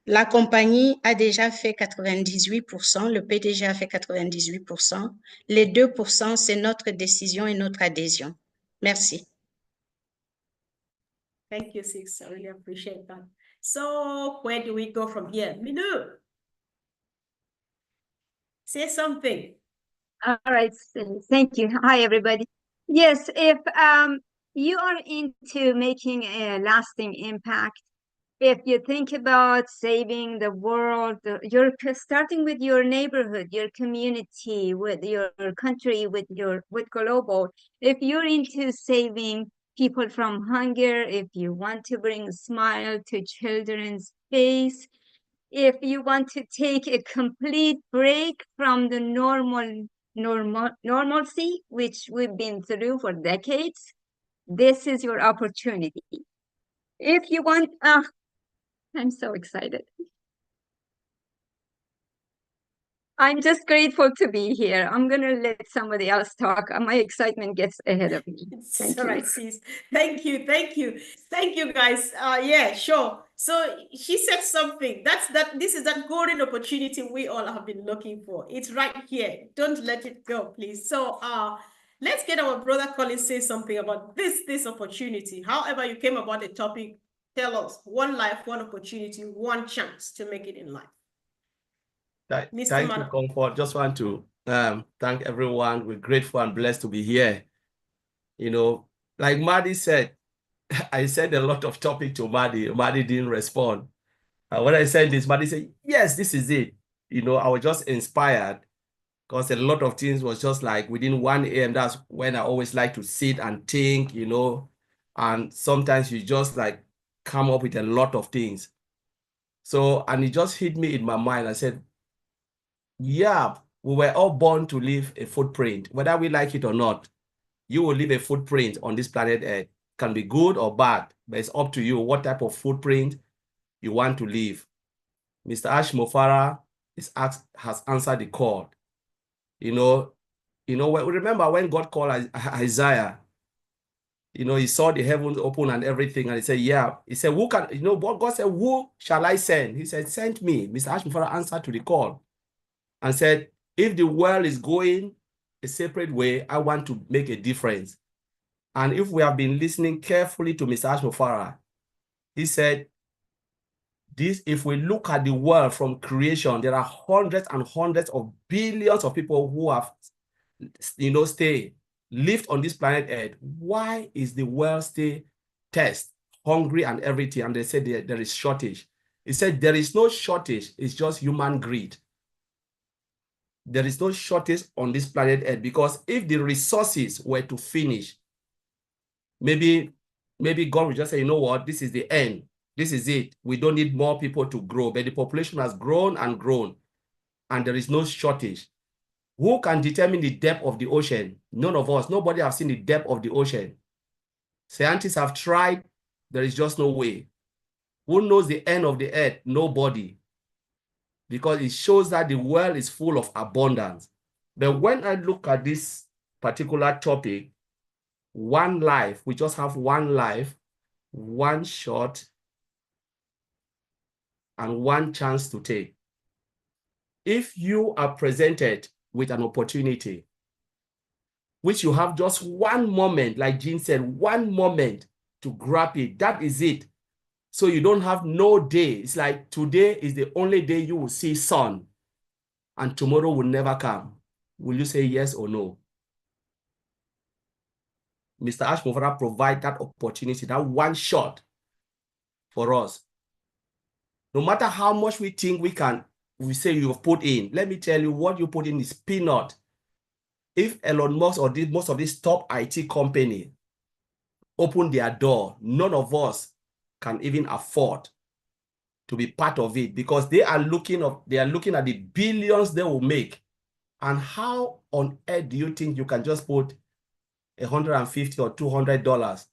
La compagnie a déjà fait 98%, le PDG a fait 98%. Les 2%, c'est notre décision et notre adhésion. Merci. Thank you, sis. I really appreciate that. So where do we go from here? Minoo, say something. All right, so thank you. Hi, everybody. Yes, if you are into making a lasting impact, if you think about saving the world, you're starting with your neighborhood, your community, with your country, with global. If you're into saving people from hunger, if you want to bring a smile to children's face, if you want to take a complete break from the normalcy, which we've been through for decades, this is your opportunity. If you want, I'm so excited. I'm just grateful to be here. I'm going to let somebody else talk. My excitement gets ahead of me. Thank you. All right, sis. Thank you. Thank you. Thank you, guys. Yeah, sure. So she said something. This is that golden opportunity we all have been looking for. It's right here. Don't let it go, please. So let's get our brother Colin say something about this opportunity. However you came about the topic, tell us. One life, one opportunity, one chance to make it in life. Thank you, Comfort. Just want to thank everyone. We're grateful and blessed to be here. You know, like Marty said, I sent a lot of topic to Marty. Marty didn't respond. When I sent this, Marty said, yes, this is it. You know, I was just inspired because a lot of things was just like within 1 a.m. That's when I always like to sit and think, you know, and sometimes you just like come up with a lot of things. So, and it just hit me in my mind. I said, yeah, we were all born to leave a footprint, whether we like it or not. You will leave a footprint on this planet Earth. Can be good or bad, but it's up to you what type of footprint you want to leave. Mr. Ash Mofara has answered the call. You know, remember when God called Isaiah, you know, he saw the heavens open and everything, and he said, yeah. He said, who can, you know, what God said, who shall I send? He said, send me. Mr. Ash Mofara answered to the call and said, if the world is going a separate way, I want to make a difference. And if we have been listening carefully to Mr. Ash Mofara, he said, if we look at the world from creation, there are hundreds and hundreds of billions of people who have, you know, lived on this planet Earth. Why is the world still thirsty, hungry and everything? And they said there is shortage. He said there is no shortage. It's just human greed. There is no shortage on this planet Earth, because if the resources were to finish, maybe God will just say, you know what, this is the end. This is it. We don't need more people to grow. But the population has grown and grown, and there is no shortage. Who can determine the depth of the ocean? None of us. Nobody has seen the depth of the ocean. Scientists have tried. There is just no way. Who knows the end of the earth? Nobody. Because it shows that the world is full of abundance. But when I look at this particular topic, one life, we just have one life, one shot, and one chance to take. If you are presented with an opportunity, which you have just one moment, like Jeanne said, one moment to grab it, that is it. So you don't have no day. It's like today is the only day you will see sun, and tomorrow will never come. Will you say yes or no? Mr. Ashmofara provide that opportunity, that one shot for us. No matter how much we think we say you have put in, let me tell you, what you put in is peanut. If Elon Musk or most of these top IT company open their door, none of us can even afford to be part of it, because they are looking at the billions they will make. And how on earth do you think you can just put $150 or $200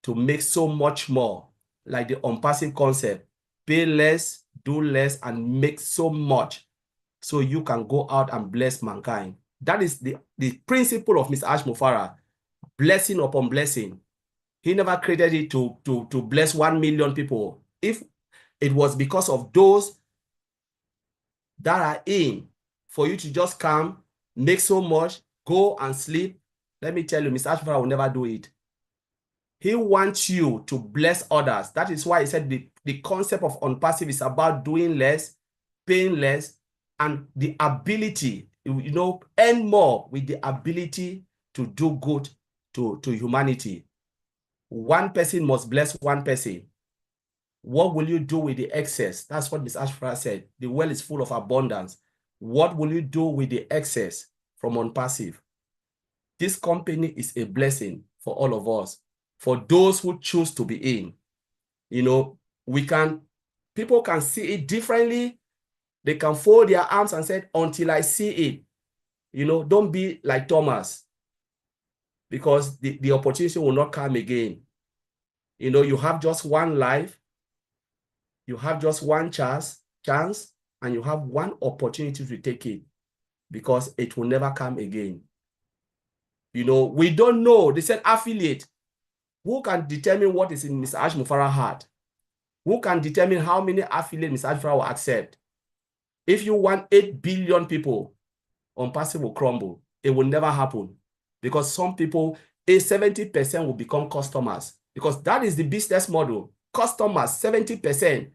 to make so much more? Like the ONPASSIVE concept, pay less, do less, and make so much so you can go out and bless mankind. That is the principle of Mr. Ashmofara, blessing upon blessing. He never created it to bless 1 million people. If it was because of those that are in, for you to just come, make so much, go and sleep, let me tell you, Mr. Ashmofara will never do it. He wants you to bless others. That is why he said the concept of ONPASSIVE is about doing less, paying less, and the ability, earn more with the ability to do good to humanity. One person must bless one person. What will you do with the excess? That's what Ms. Ashfra said. The well is full of abundance. What will you do with the excess from ONPASSIVE? This company is a blessing for all of us. For those who choose to be in, people can see it differently. They can fold their arms and say, until I see it. Don't be like Thomas, because the opportunity will not come again. You have just one life, you have just one chance, and you have one opportunity to take it, because it will never come again. We don't know. They said affiliate. Who can determine what is in Mr. Ashmofara's heart? Who can determine how many affiliates Mr. Ashmofara will accept? If you want 8 billion people, ONPASSIVE will crumble. It will never happen, because some people, 70% will become customers, because that is the business model. Customers, 70%,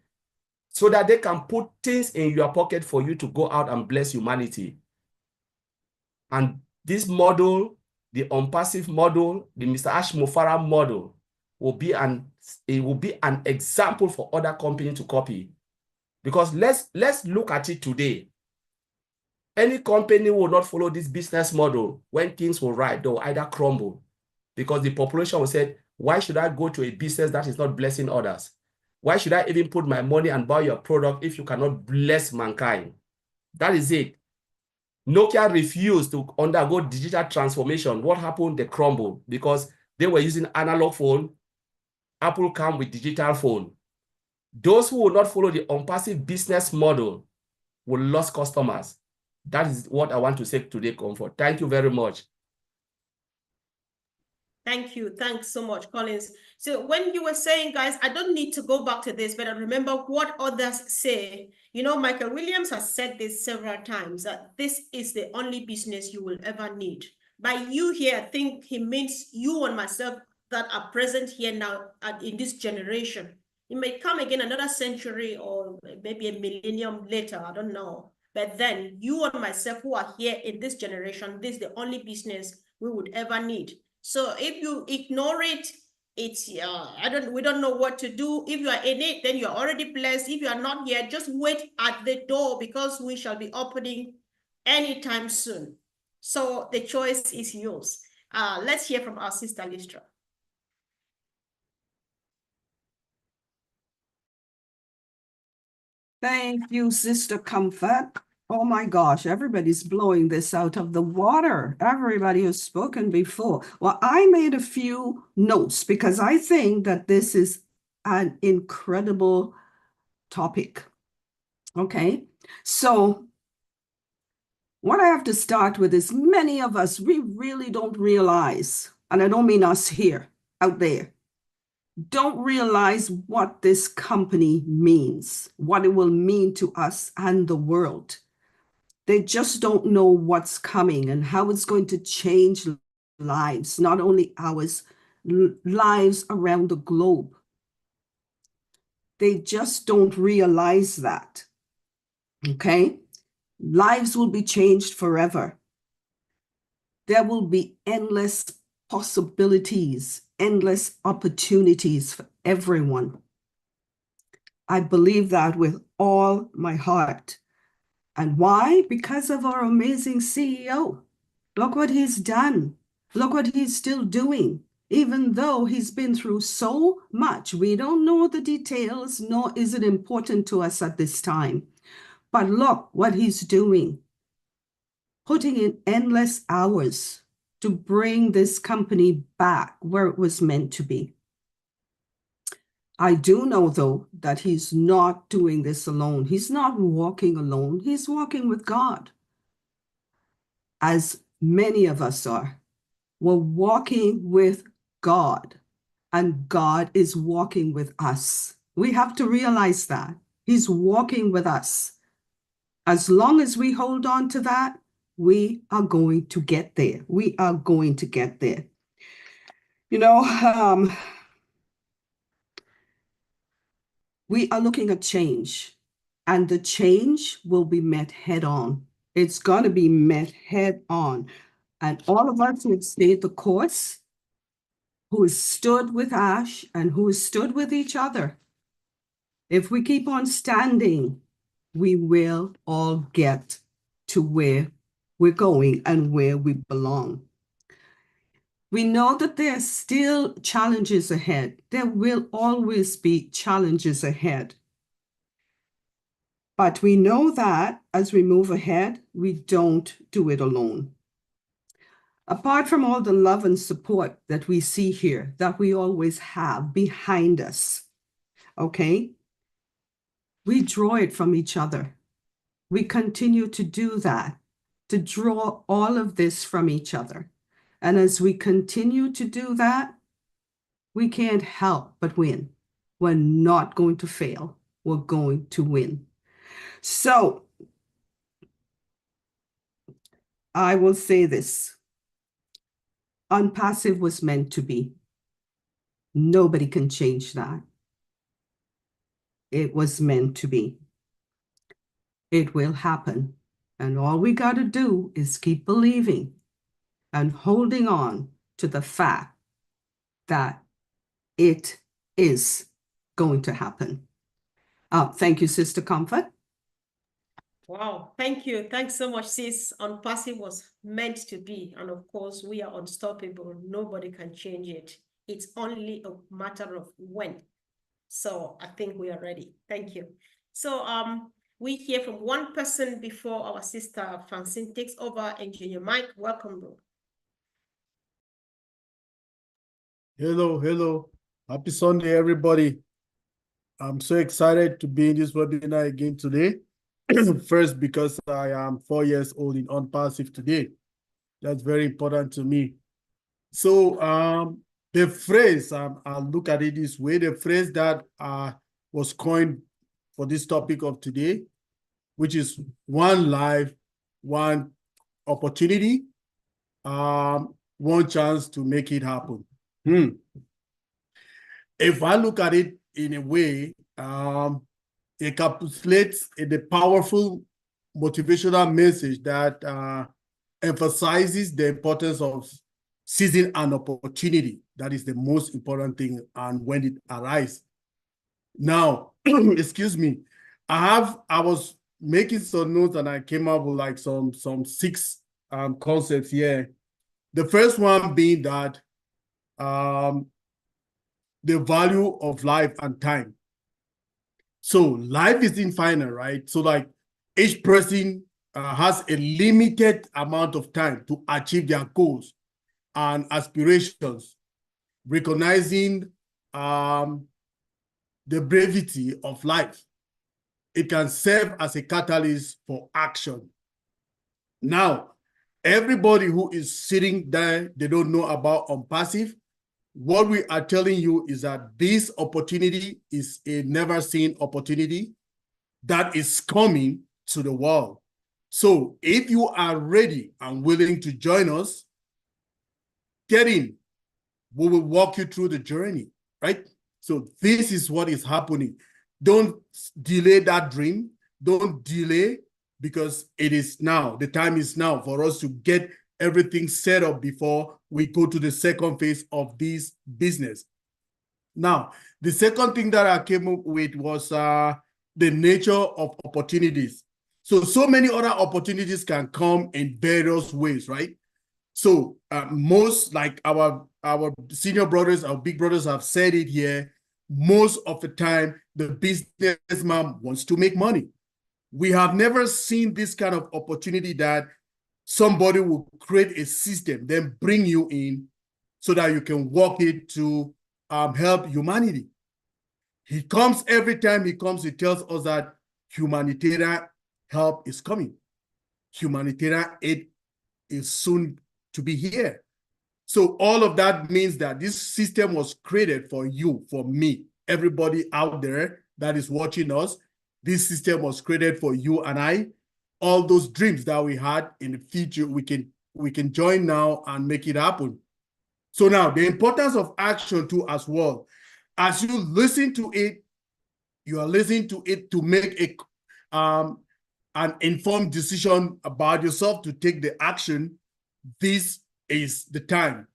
so that they can put things in your pocket for you to go out and bless humanity. And this model, the ONPASSIVE model, the Mr. Ashmofara model, will be an example for other companies to copy. Because let's look at it today. Any company will not follow this business model. When things will rise, they will either crumble, because the population will say, why should I go to a business that is not blessing others? Why should I even put my money and buy your product if you cannot bless mankind? That is it. Nokia refused to undergo digital transformation. What happened? They crumbled, because they were using analog phone. Apple came with digital phone. Those who will not follow the ONPASSIVE business model will lose customers. That is what I want to say today, Comfort. Thank you very much. Thank you. Thanks so much, Collins. So when you were saying, guys, I don't need to go back to this, but I remember what others say. Michael Williams has said this several times, that this is the only business you will ever need. By you here, I think he means you and myself that are present here now in this generation. It may come again another century or maybe a millennium later, I don't know. But then you and myself who are here in this generation, this is the only business we would ever need. So if you ignore it, it's we don't know what to do. If you are in it, then you're already blessed. If you are not here, just wait at the door, because we shall be opening anytime soon. So the choice is yours. Let's hear from our sister Lystra. Thank you, Sister Comfort. Oh my gosh, everybody's blowing this out of the water. Everybody who's spoken before. Well, I made a few notes because I think that this is an incredible topic. Okay, so what I have to start with is many of us, we really don't realize, and I don't mean us here, out there, don't realize what this company means, what it will mean to us and the world. They just don't know what's coming and how it's going to change lives, not only ours, lives around the globe. They just don't realize that. Okay? Lives will be changed forever. There will be endless possibilities, endless opportunities for everyone. I believe that with all my heart. And why? Because of our amazing CEO. Look what he's done. Look what he's still doing. Even though he's been through so much, we don't know the details, nor is it important to us at this time. But look what he's doing. Putting in endless hours to bring this company back where it was meant to be. I do know, though, that he's not doing this alone. He's not walking alone. He's walking with God, as many of us are. We're walking with God, and God is walking with us. We have to realize that. He's walking with us. As long as we hold on to that, we are going to get there. We are going to get there. You know, we are looking at change, and the change will be met head on. It's going to be met head on. And all of us who have stayed the course, who has stood with Ash and who has stood with each other, if we keep on standing, we will all get to where we're going and where we belong. We know that there are still challenges ahead. There will always be challenges ahead. But we know that as we move ahead, we don't do it alone. Apart from all the love and support that we see here, that we always have behind us, okay? We draw it from each other. We continue to do that, to draw all of this from each other. And as we continue to do that, we can't help but win. We're not going to fail. We're going to win. So I will say this. ONPASSIVE was meant to be. Nobody can change that. It was meant to be. It will happen. And all we got to do is keep believing and holding on to the fact that it is going to happen. Thank you, Sister Comfort. Wow, thank you. Thanks so much, sis. ONPASSIVE was meant to be. And of course, we are unstoppable. Nobody can change it. It's only a matter of when. So I think we are ready. Thank you. So we hear from one person before our sister Francine takes over. Engineer Mike, welcome, bro. Hello. Happy Sunday, everybody. I'm so excited to be in this webinar again today. First, because I am 4 years old in ONPASSIVE today. That's very important to me. So the phrase, I'll look at it this way, the phrase that was coined for this topic of today, which is one life, one opportunity, one chance to make it happen. If I look at it in a way, it encapsulates the powerful motivational message that emphasizes the importance of seizing an opportunity. That is the most important thing, and when it arises. Now, excuse me, I was making some notes and I came up with like some 6 concepts here. The first one being that the value of life and time. So life is infinite, right? So like each person has a limited amount of time to achieve their goals and aspirations, recognizing the brevity of life. It can serve as a catalyst for action. Now, everybody who is sitting there, they don't know about ONPASSIVE. What we are telling you is that this opportunity is a never-seen opportunity that is coming to the world. So if you are ready and willing to join us, get in. We will walk you through the journey, right? So this is what is happening. Don't delay that dream. Don't delay, because it is now. The time is now for us to get everything set up before we go to the second phase of this business. Now, the second thing that I came up with was the nature of opportunities. So many other opportunities can come in various ways, right? So most, like our senior brothers, our big brothers have said it here, most of the time, the businessman wants to make money. We have never seen this kind of opportunity that somebody will create a system, then bring you in so that you can work it to help humanity. He comes every time he comes, he tells us that humanitarian help is coming. Humanitarian aid is soon to be here. So all of that means that this system was created for you, for me, everybody out there that is watching us. This system was created for you and I. All those dreams that we had in the future, we can join now and make it happen. So now the importance of action too as well. As you listen to it, you are listening to it to make an informed decision about yourself to take the action. This is the time.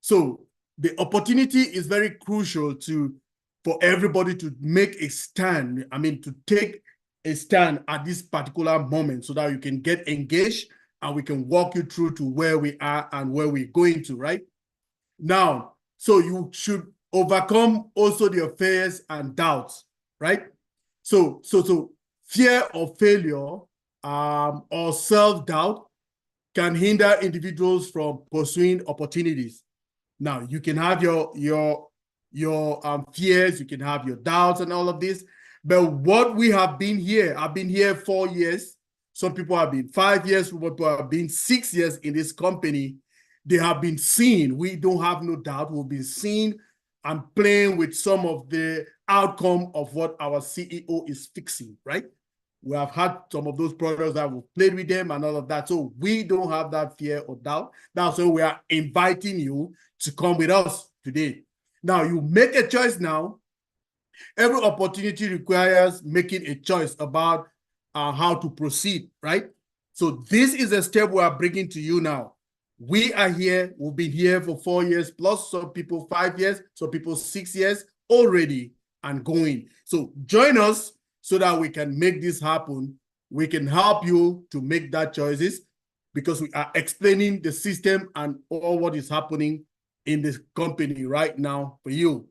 So the opportunity is very crucial for everybody to make a stand. I mean, to take a stand at this particular moment so that you can get engaged and we can walk you through to where we are and where we're going to, right? Now, so you should overcome also the fears and doubts, right? So fear of failure or self-doubt can hinder individuals from pursuing opportunities. Now, you can have your fears, you can have your doubts and all of this, but what we have been here, I've been here 4 years. Some people have been 5 years, some people have been 6 years in this company. They have been seen. We don't have no doubt. We've been seen and playing with some of the outcome of what our CEO is fixing, right? We have had some of those products that we've played with them and all of that. So we don't have that fear or doubt. That's why we are inviting you to come with us today. Now, you make a choice now. Every opportunity requires making a choice about how to proceed, right? So this is a step we are bringing to you now. We are here. We've been here for 4 years plus, some people 5 years, some people 6 years already and going. So join us so that we can make this happen. We can help you to make that choices because we are explaining the system and all what is happening in this company right now for you.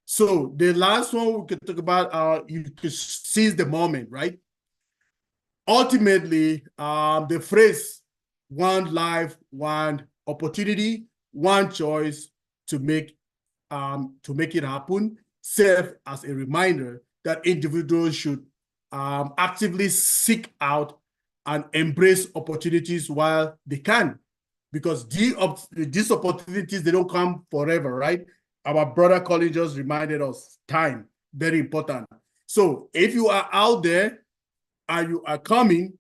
So the last one we could talk about, you could seize the moment, right? Ultimately, the phrase, one life, one opportunity, one choice to make it happen, serve as a reminder that individuals should actively seek out and embrace opportunities while they can, because these opportunities, they don't come forever, right? Our brother Colin just reminded us, time, very important. So if you are out there and you are coming,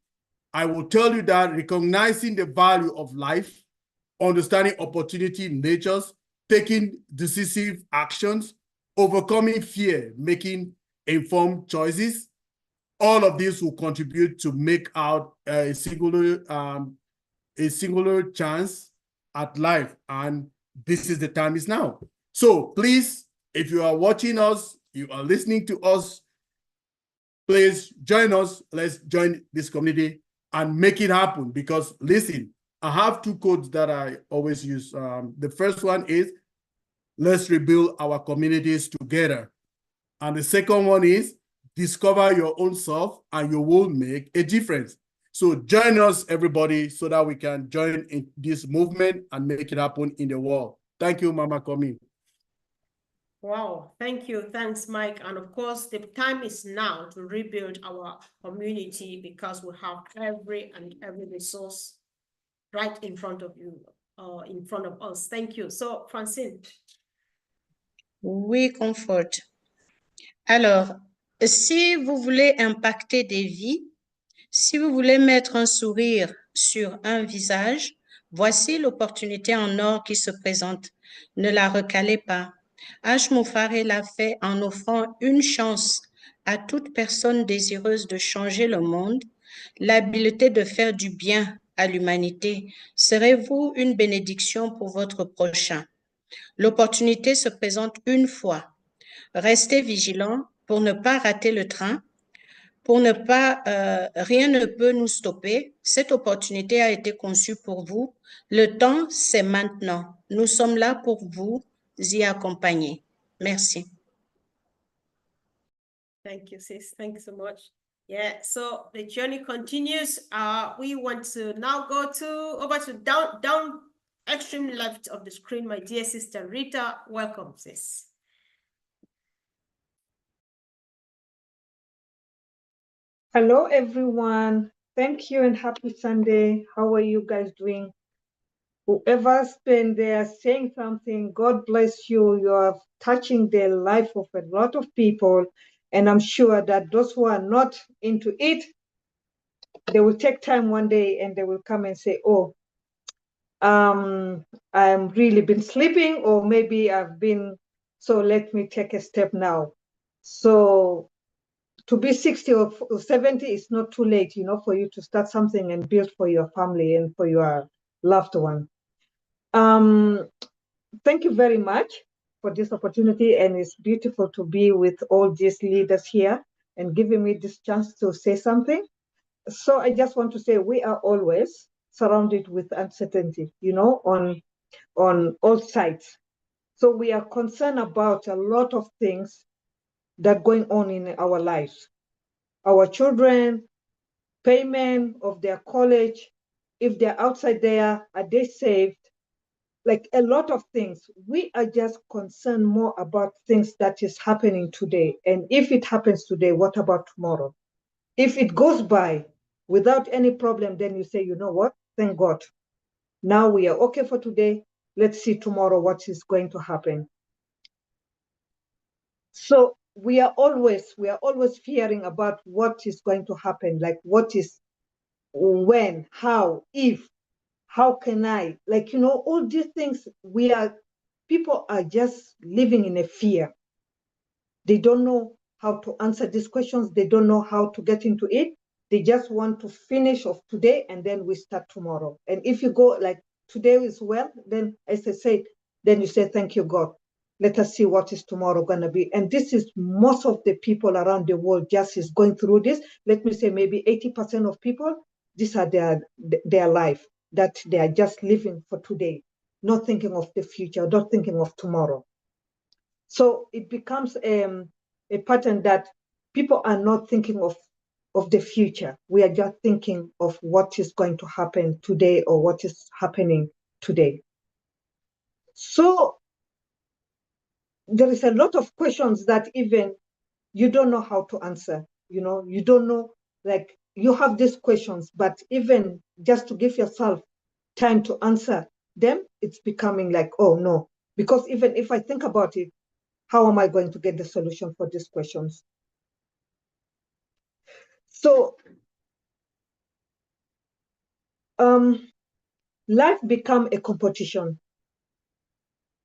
I will tell you that recognizing the value of life, understanding opportunity natures, taking decisive actions, overcoming fear, making informed choices, all of this will contribute to make out a singular chance at life. And this is the time is now. So please, if you are watching us, you are listening to us, please join us. Let's join this community and make it happen. Because listen, I have 2 codes that I always use. The first one is, let's rebuild our communities together. And the second one is, discover your own self and you will make a difference. So join us, everybody, so that we can join in this movement and make it happen in the world. Thank you, Mama Komi. Wow, thank you. Thanks, Mike. And of course, the time is now to rebuild our community because we have every resource right in front of you, in front of us. Thank you. So, Francine. Oui, Comfort. Alors, si vous voulez impacter des vies, si vous voulez mettre un sourire sur un visage, voici l'opportunité en or qui se présente. Ne la recalez pas. Moufare l'a fait en offrant une chance à toute personne désireuse de changer le monde, l'habileté de faire du bien à l'humanité. Serez-vous une bénédiction pour votre prochain? L'opportunité se présente une fois. Restez vigilants pour ne pas rater le train. Pour ne pas, rien ne peut nous stopper. Cette opportunité a été conçue pour vous. Le temps, c'est maintenant. Nous sommes là pour vous y accompagner. Merci. Thank you, sis. Thank you so much. Yeah, so the journey continues. We want to now go over to down extreme left of the screen, my dear sister Rita. Welcome, sis. Hello, everyone. Thank you and happy Sunday. How are you guys doing? Whoever's been there saying something, God bless you. You are touching the life of a lot of people. And I'm sure that those who are not into it, they will take time one day and they will come and say, oh, I'm really been sleeping, or maybe I've been, so let me take a step now. So to be 60 or 70 is not too late, you know, for you to start something and build for your family and for your loved one. Thank you very much for this opportunity, and it's beautiful to be with all these leaders here and giving me this chance to say something. So I just want to say we are always surrounded with uncertainty, you know, on all sides. So we are concerned about a lot of things that are going on in our lives. Our children, payment of their college, if they're outside there, are they saved? Like a lot of things. We are just concerned more about things that is happening today. And if it happens today, what about tomorrow? If it goes by without any problem, then you say, you know what? Thank God. Now we are okay for today. Let's see tomorrow what is going to happen. So we are always fearing about what is going to happen, like what is, when, how, if, how can I, like, you know, all these things. People are just living in a fear. They don't know how to answer these questions. They don't know how to get into it. They just want to finish off today and then we start tomorrow. And if you go like today is well, then as I said, then you say, thank you, God. Let us see what is tomorrow going to be. And this is most of the people around the world just is going through this. Let me say maybe 80% of people, these are their life, that they are just living for today, not thinking of the future, not thinking of tomorrow. So it becomes a pattern that people are not thinking of the future. We are just thinking of what is going to happen today or what is happening today. So there is a lot of questions that even you don't know how to answer. You know, you don't know, like you have these questions, but even just to give yourself time to answer them, it's becoming like, oh no, because even if I think about it, how am I going to get the solution for these questions? So life become a competition,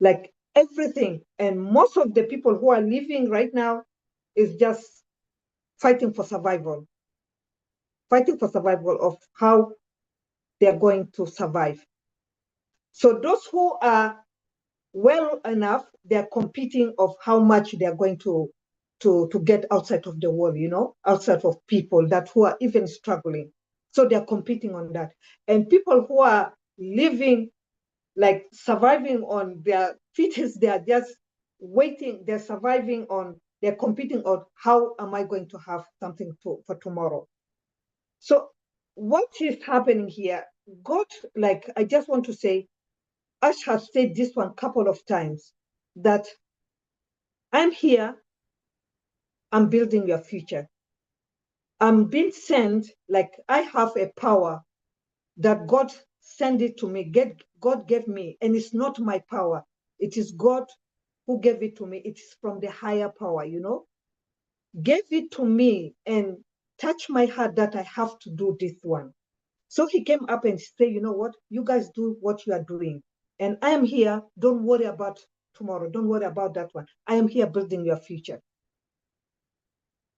like everything. And most of the people who are living right now is just fighting for survival of how they're going to survive. So those who are well enough, they're competing of how much they're going to get outside of the world, you know, outside of people that who are even struggling. So they're competing on that. And people who are living, like surviving on their feet, they are just waiting, they're surviving on, they're competing on how am I going to have something for tomorrow. So what is happening here? God, like, I just want to say, Ash has said this one a couple of times, that I'm here, I'm building your future. I'm being sent, like I have a power that God sent it to me, God gave me, and it's not my power. It is God who gave it to me. It is from the higher power, you know, gave it to me and touched my heart that I have to do this one. So he came up and said, you know what, you guys do what you are doing. And I am here, don't worry about tomorrow. Don't worry about that one. I am here building your future.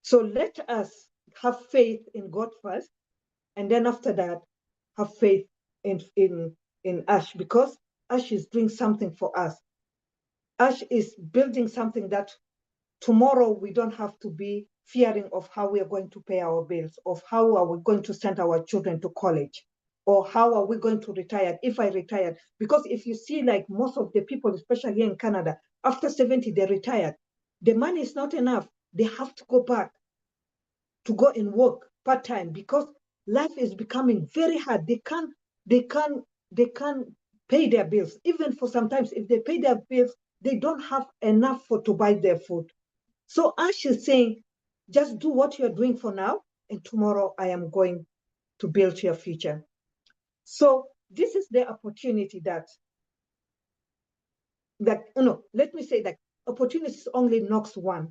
So let us have faith in God first, and then after that, have faith in Ash, because Ash is doing something for us. Ash is building something that tomorrow we don't have to be fearing of how we are going to pay our bills, of how are we going to send our children to college, or how are we going to retire if I retired. Because if you see, like most of the people, especially here in Canada, after 70, they retired. The money is not enough. They have to go back to go and work part-time because life is becoming very hard. They can't pay their bills. Even for sometimes, if they pay their bills, they don't have enough to buy their food. So Ash is saying, just do what you're doing for now, and tomorrow I am going to build your future. So this is the opportunity that let me say that opportunities only knocks once.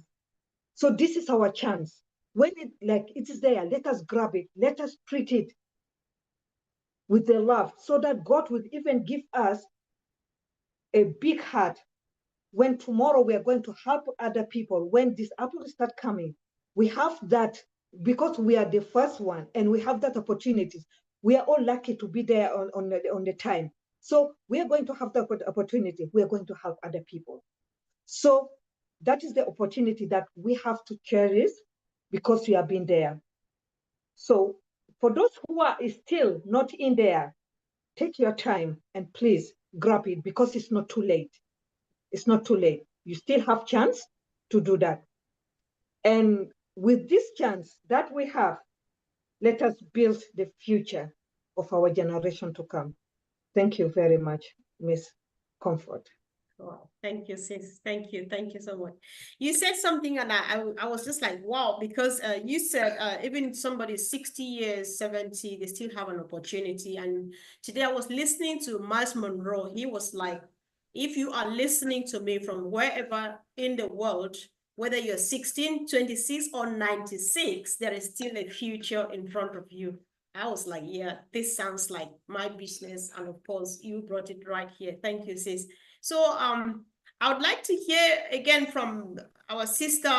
So this is our chance. When it is there, let us grab it. Let us treat it with the love, so that God will even give us a big heart when tomorrow we are going to help other people. When these apples start coming, we have that, because we are the first one and we have that opportunity. We are all lucky to be there on the time. So we are going to have that opportunity. We are going to help other people. So that is the opportunity that we have to cherish, because we have been there. So for those who are still not in there, take your time and please grab it, because it's not too late. It's not too late. You still have chance to do that. And with this chance that we have, let us build the future of our generation to come. Thank you very much, Miss Comfort. Wow, thank you, sis. Thank you so much. You said something, and I was just like, wow, because you said even if somebody is 60 years, 70, they still have an opportunity. And today I was listening to Miles Monroe. He was like, if you are listening to me from wherever in the world, whether you're 16, 26, or 96, there is still a future in front of you. I was like, yeah, this sounds like my business. And of course, you brought it right here. Thank you, sis. So I would like to hear again from our sister.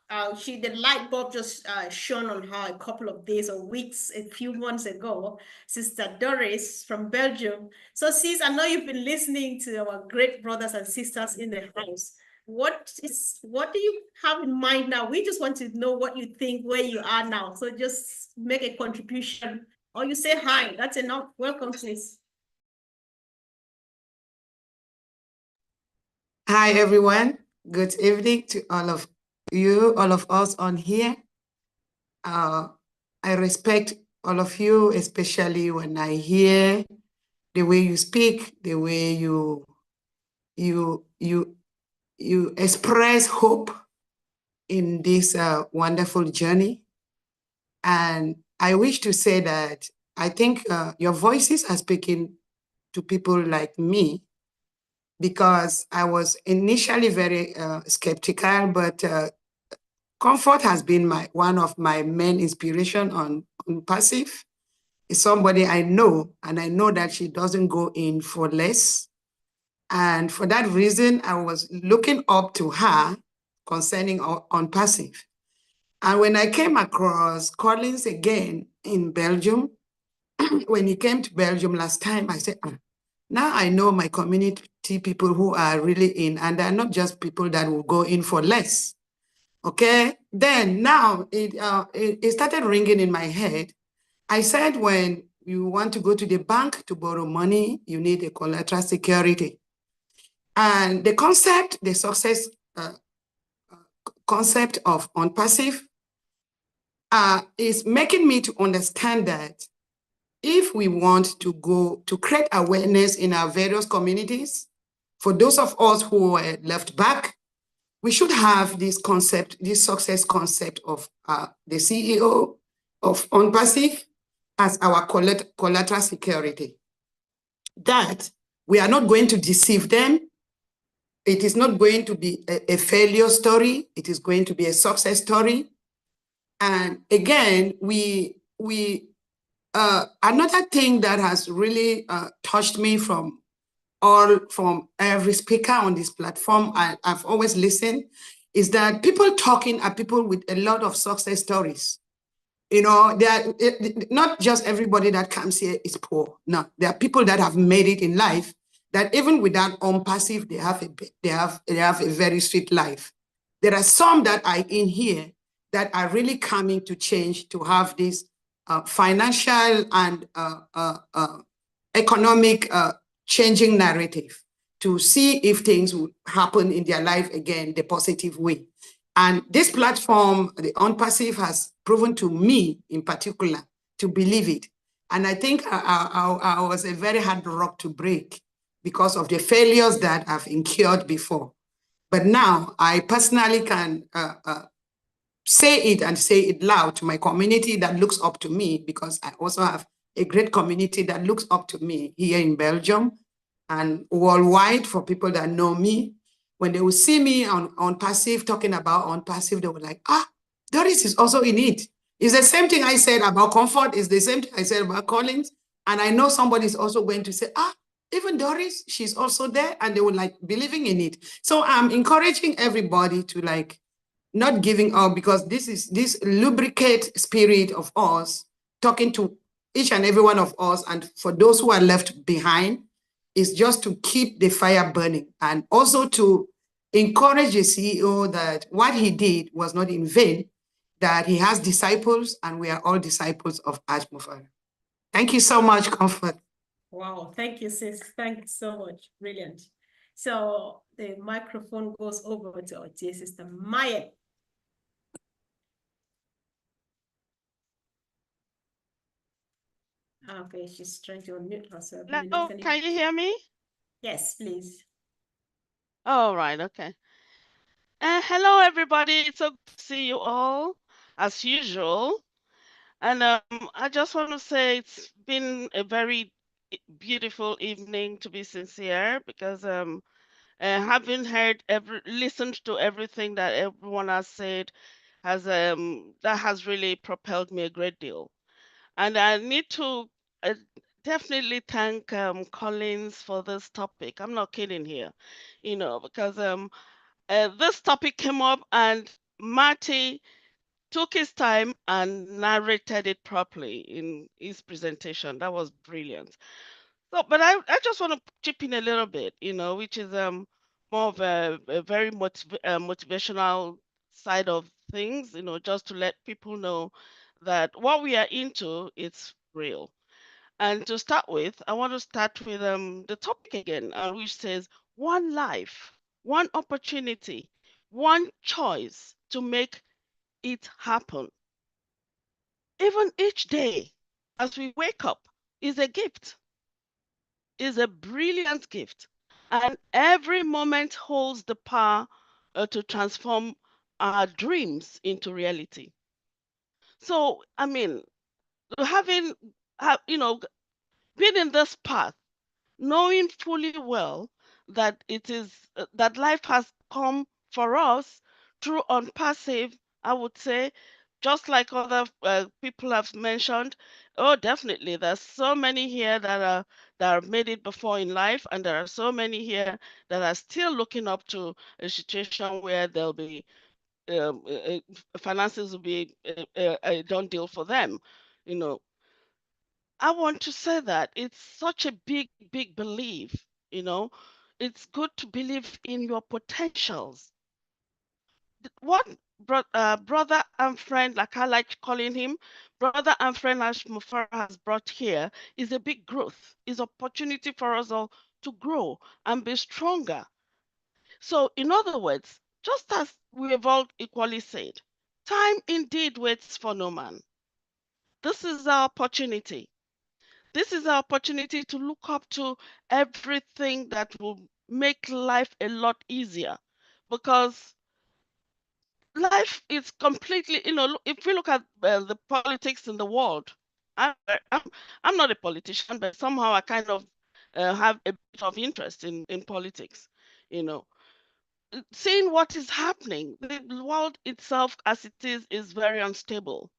The light bulb just shone on her a couple of days or weeks, a few months ago. Sister Doris from Belgium. So sis, I know you've been listening to our great brothers and sisters in the house. What do you have in mind now? We just want to know what you think, where you are now. So just make a contribution, or you say hi. That's enough. Welcome, sis. Hi, everyone. Good evening to all of you, all of us on here. I respect all of you, especially when I hear the way you speak, the way you express hope in this wonderful journey. And I wish to say that I think your voices are speaking to people like me, because I was initially very skeptical, but Comfort has been one of my main inspiration on Passive. It's somebody I know, and I know that she doesn't go in for less. And for that reason, I was looking up to her concerning on Passive. And when I came across Collins again in Belgium, when he came to Belgium last time, I said, now I know my community people who are really in, and they're not just people that will go in for less. Okay, then now it started ringing in my head. I said, when you want to go to the bank to borrow money, you need a collateral security. And the concept, the success concept of ONPASSIVE is making me to understand that if we want to go to create awareness in our various communities, for those of us who were left back, we should have this concept, this success concept of the CEO of ONPASSIVE as our collateral security. That we are not going to deceive them. It is not going to be a failure story. It is going to be a success story. And again, another thing that has really touched me from every speaker on this platform, I've always listened, is that people talking are people with a lot of success stories. You know, not just everybody that comes here is poor. No, there are people that have made it in life that even without ONPASSIVE, they have a very sweet life. There are some that are in here that are really coming to change, to have this financial and economic changing narrative, to see if things will happen in their life again the positive way. And this platform, the ONPASSIVE, has proven to me in particular to believe it. And I think I was a very hard rock to break because of the failures that I've incurred before. But now I personally can say it and say it loud to my community that looks up to me, because I also have a great community that looks up to me here in Belgium and worldwide. For people that know me, when they will see me on ONPASSIVE talking about ONPASSIVE, they were like, Doris is also in it. It's the same thing I said about Comfort, it's the same thing I said about Collins. And I know somebody is also going to say, even Doris, she's also there, and they were like believing in it. So I'm encouraging everybody to like not giving up, because this lubricate spirit of us talking to each and every one of us, and for those who are left behind, is just to keep the fire burning, and also to encourage the CEO that what he did was not in vain, that he has disciples, and we are all disciples of Ajmufara. Thank you so much, Comfort. Wow, thank you, sis. Thank you so much. Brilliant. So the microphone goes over to our dear sister Maya. Okay, she's trying to unmute herself. Hello, can you hear me? Yes, please. All right, okay. Hello, everybody. It's so good to see you all, as usual. And I just want to say it's been a very beautiful evening, to be sincere, because having listened to everything that everyone has said, that has really propelled me a great deal. And I need to definitely thank Collins for this topic. I'm not kidding here, because this topic came up and Marty took his time and narrated it properly in his presentation. That was brilliant. So, but I just want to chip in a little bit, which is more of a very motivational side of things, just to let people know that what we are into, it's real. And to start with, I want to start with the topic again, which says one life, one opportunity, one choice to make it happen. Even each day as we wake up is a gift, is a brilliant gift. And every moment holds the power to transform our dreams into reality. So, I mean, been in this path, knowing fully well that it is that life has come for us through ONPASSIVE, I would say, just like other people have mentioned. Oh, definitely, there's so many here that have made it before in life, and there are so many here that are still looking up to a situation where there'll be finances will be a done deal for them. I want to say that it's such a big, big belief, It's good to believe in your potentials. What brother and friend, like I like calling him, brother and friend Ashmufara has brought here is a big growth, is opportunity for us all to grow and be stronger. So in other words, just as we have all equally said, time indeed waits for no man. This is our opportunity. this is our opportunity to look up to everything that will make life a lot easier, because life is completely, if we look at the politics in the world, I'm, I'm, I'm not a politician, but somehow I kind of have a bit of interest in politics, you know. Seeing what is happening, the world itself as it is very unstable.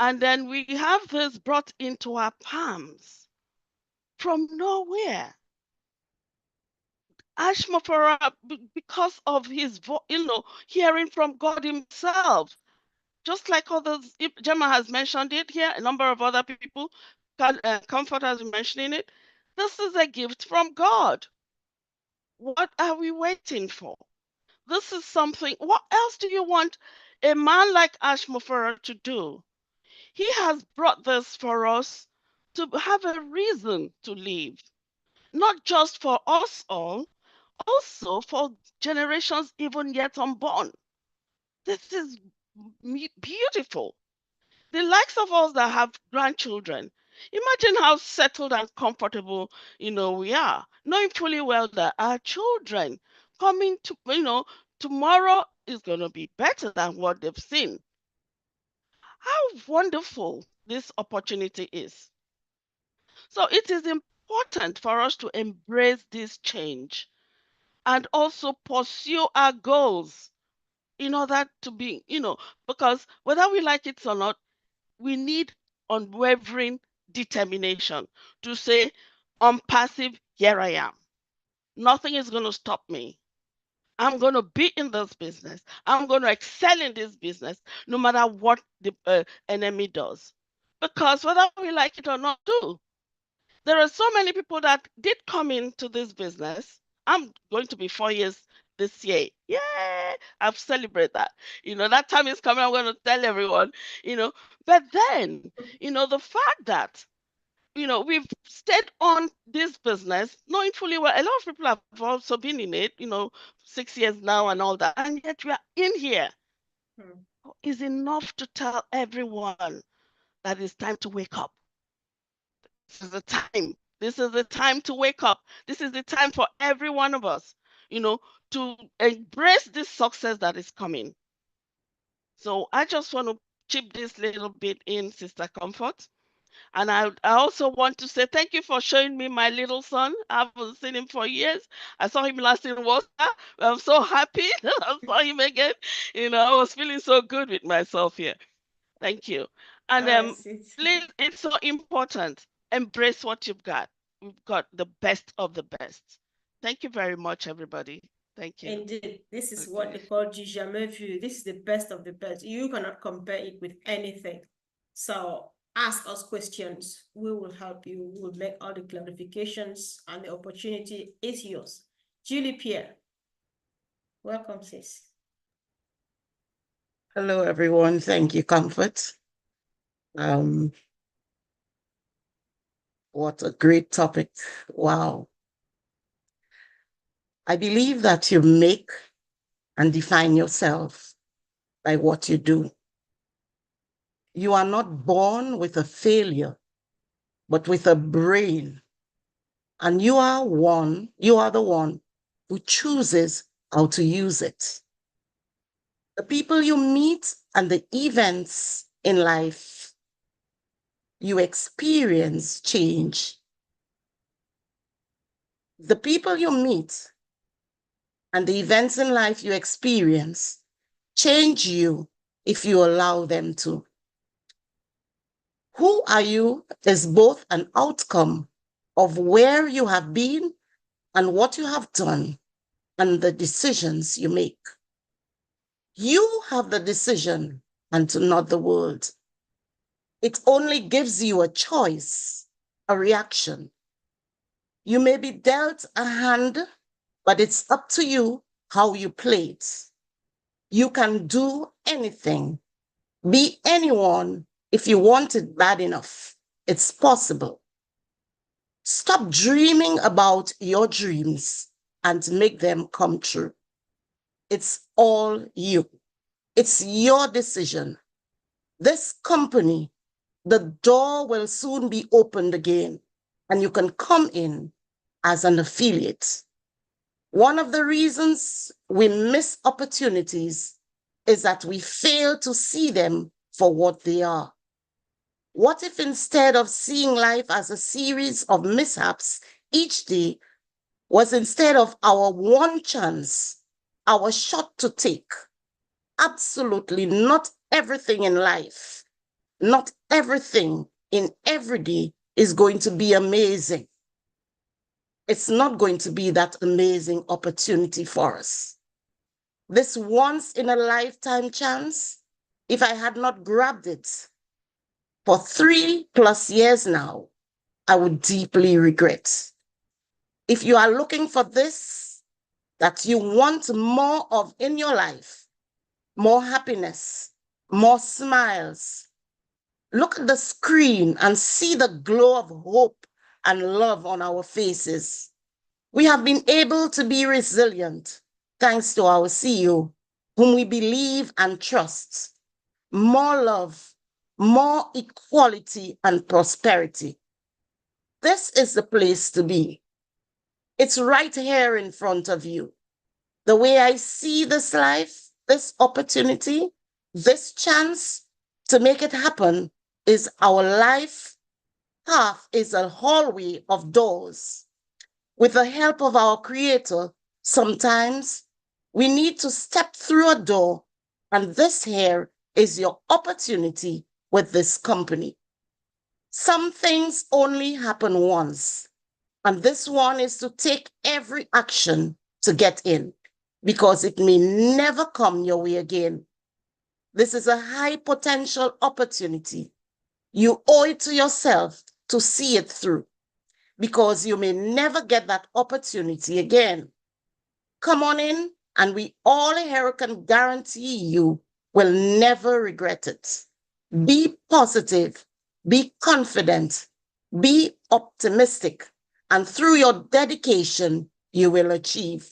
And then we have this brought into our palms from nowhere. Ashmafara, because of his, hearing from God himself, just like others, Gemma has mentioned it here, a number of other people, Comfort has been mentioning it. This is a gift from God. What are we waiting for? This is something. What else do you want a man like Ashmafara to do? He has brought this for us to have a reason to live, not just for us all, also for generations even yet unborn. This is beautiful. The likes of us that have grandchildren, imagine how settled and comfortable, we are, knowing fully well that our children coming to, tomorrow is going to be better than what they've seen. How wonderful this opportunity is. So it is important for us to embrace this change and also pursue our goals in order to be, because whether we like it or not, we need unwavering determination to say, I'm passive, here I am. Nothing is going to stop me. I'm going to be in this business. I'm going to excel in this business, no matter what the enemy does. Because whether we like it or not, there are so many people that did come into this business. I'm going to be 4 years this year. Yay! I've celebrated that. That time is coming. I'm going to tell everyone, But then, the fact that, we've stayed on this business, knowing fully well, a lot of people have also been in it, 6 years now and all that. And yet we are in here. Is enough to tell everyone that it's time to wake up. This is the time. This is the time to wake up. This is the time for every one of us, to embrace this success that is coming. So I just want to chip this little bit in, Sister Comfort. And I also want to say thank you for showing me my little son. I haven't seen him for years. I saw him last in Worcester. I'm so happy that I saw him again. I was feeling so good with myself here. Thank you. And please, it's so important. Embrace what you've got. We've got the best of the best. Thank you very much, everybody. Thank you. Indeed, this is what they call du jamais vu. This is the best of the best. You cannot compare it with anything. So ask us questions. We will help you. We will make all the clarifications, and the opportunity is yours. Julie Pierre, welcome, sis. Hello, everyone. Thank you, Comfort. What a great topic. Wow. I believe that you make and define yourself by what you do. You are not born with a failure, but with a brain. And you are the one who chooses how to use it. The people you meet and the events in life, you experience change. The people you meet and the events in life you experience change you if you allow them to. Who are you is both an outcome of where you have been and what you have done and the decisions you make. You have the decision and not the world. It only gives you a choice, a reaction. You may be dealt a hand, but it's up to you how you play it. You can do anything, be anyone if you want it bad enough. It's possible. Stop dreaming about your dreams and make them come true. It's all you. It's your decision. This company the door will soon be opened again and you can come in as an affiliate. One of the reasons we miss opportunities is that we fail to see them for what they are. What if instead of seeing life as a series of mishaps each day was instead of our one chance, our shot to take? Absolutely not everything in life, not everything in every day is going to be amazing. It's not going to be that amazing opportunity for us. This once in a lifetime chance, if I had not grabbed it for 3+ years now, I would deeply regret. If you are looking for this, that you want more of in your life, more happiness, more smiles, look at the screen and see the glow of hope and love on our faces. We have been able to be resilient thanks to our CEO, whom we believe and trust. More love, more equality and prosperity. This is the place to be. It's right here in front of you. The way I see this life, this opportunity, this chance to make it happen is our life path is a hallway of doors. With the help of our Creator, sometimes we need to step through a door, and this here is your opportunity with this company. Some things only happen once, and this one is to take every action to get in, because it may never come your way again. This is a high potential opportunity. You owe it to yourself to see it through, because you may never get that opportunity again. Come on in, and we all here can guarantee you will never regret it. Be positive, be confident, be optimistic, and through your dedication, you will achieve.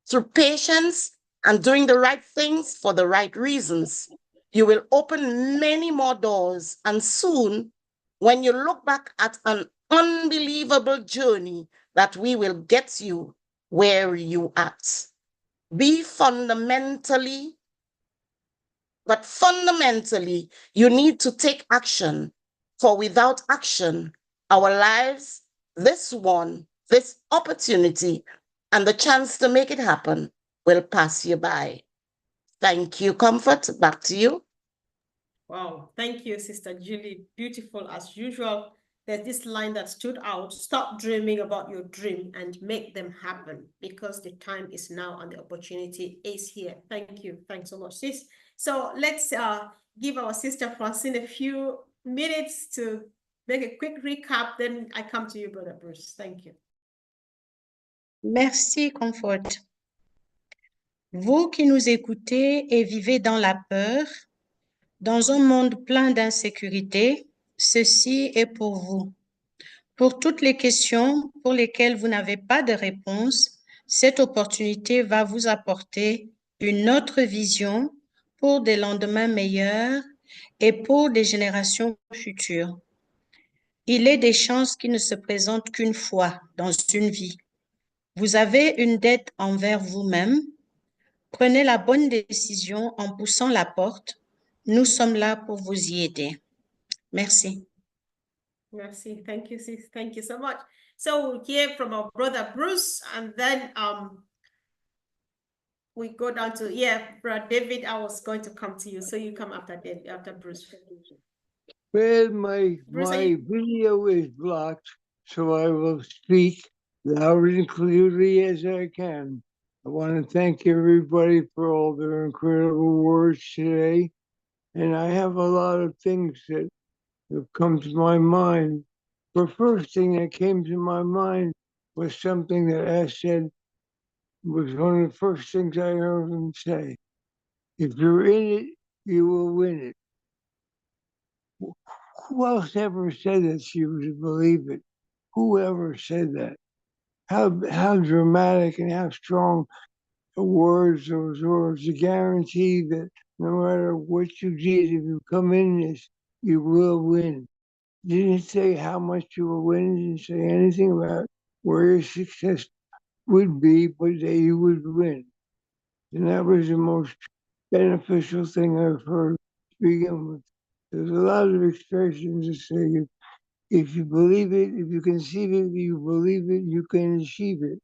Through patience and doing the right things for the right reasons, you will open many more doors, and soon, when you look back at an unbelievable journey, that we will get you where you at. Be fundamentally, you need to take action, for without action, our lives, this opportunity, and the chance to make it happen will pass you by. Thank you, Comfort. Back to you. Wow, thank you, Sister Julie. Beautiful as usual. There's this line that stood out: stop dreaming about your dream and make them happen, because the time is now and the opportunity is here. Thank you. Thanks so much, sis. So let's give our sister Francine a few minutes to make a quick recap. Then I come to you, Brother Bruce. Thank you. Merci, Comfort. Vous qui nous écoutez et vivez dans la peur, dans un monde plein d'insécurité, ceci est pour vous. Pour toutes les questions pour lesquelles vous n'avez pas de réponse, cette opportunité va vous apporter une autre vision pour des lendemains meilleurs et pour des générations futures. Il est des chances qui ne se présentent qu'une fois dans une vie. Vous avez une dette envers vous-même. Prenez la bonne décision en poussant la porte. Nous sommes là pour vous y aider. Merci. Merci. Thank you, sis. Thank you so much. So we'll hear from our brother Bruce, and then we go down to, Brother David, I was going to come to you. So you come after David, after Bruce. Well, my video is blocked, so I will speak loud and clearly as I can. I want to thank everybody for all their incredible words today. And I have a lot of things that have come to my mind. The first thing that came to my mind was something that Ash said was one of the first things I heard him say. If you're in it, you will win it. Who else ever said that you would believe it? Who ever said that? How dramatic and how strong those words, to guarantee that no matter what you did, if you come in this, you will win. didn't say how much you will win, didn't say anything about where your success would be, but that you would win. And that was the most beneficial thing I've heard to begin with. There's a lot of expressions that say if you believe it, if you conceive it, you believe it, you can achieve it.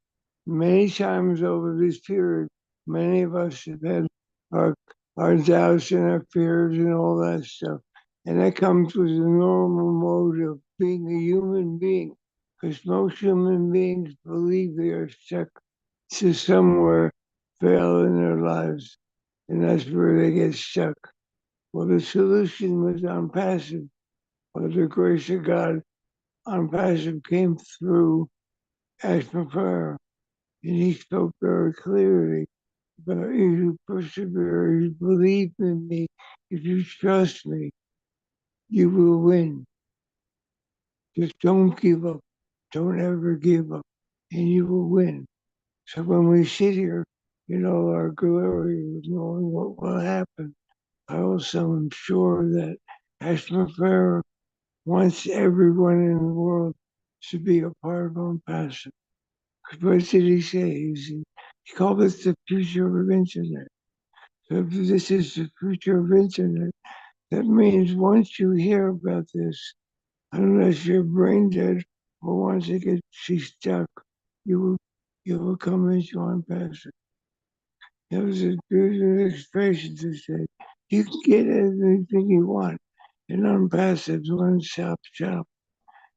Many times over this period, many of us have had our doubts and our fears and all that stuff. And that comes with the normal mode of being a human being. Because most human beings believe they are stuck to somewhere fail in their lives. And that's where they get stuck. Well, the solution was ONPASSIVE. By the grace of God, ONPASSIVE came through as for prayer. And he spoke very clearly about if you persevere, if you believe in me, if you trust me, you will win. Just don't give up. Don't ever give up, and you will win. So when we sit here, our glory of knowing what will happen, I also am sure that Ashma Farah wants everyone in the world to be a part of ONPASSIVE. What did he say? He called it the future of internet. So if this is the future of internet, that means once you hear about this, unless you're brain dead or once it gets stuck, you will come into ONPASSIVE. There was a beautiful expression to say, you can get anything you want in ONPASSIVE's one-stop shop.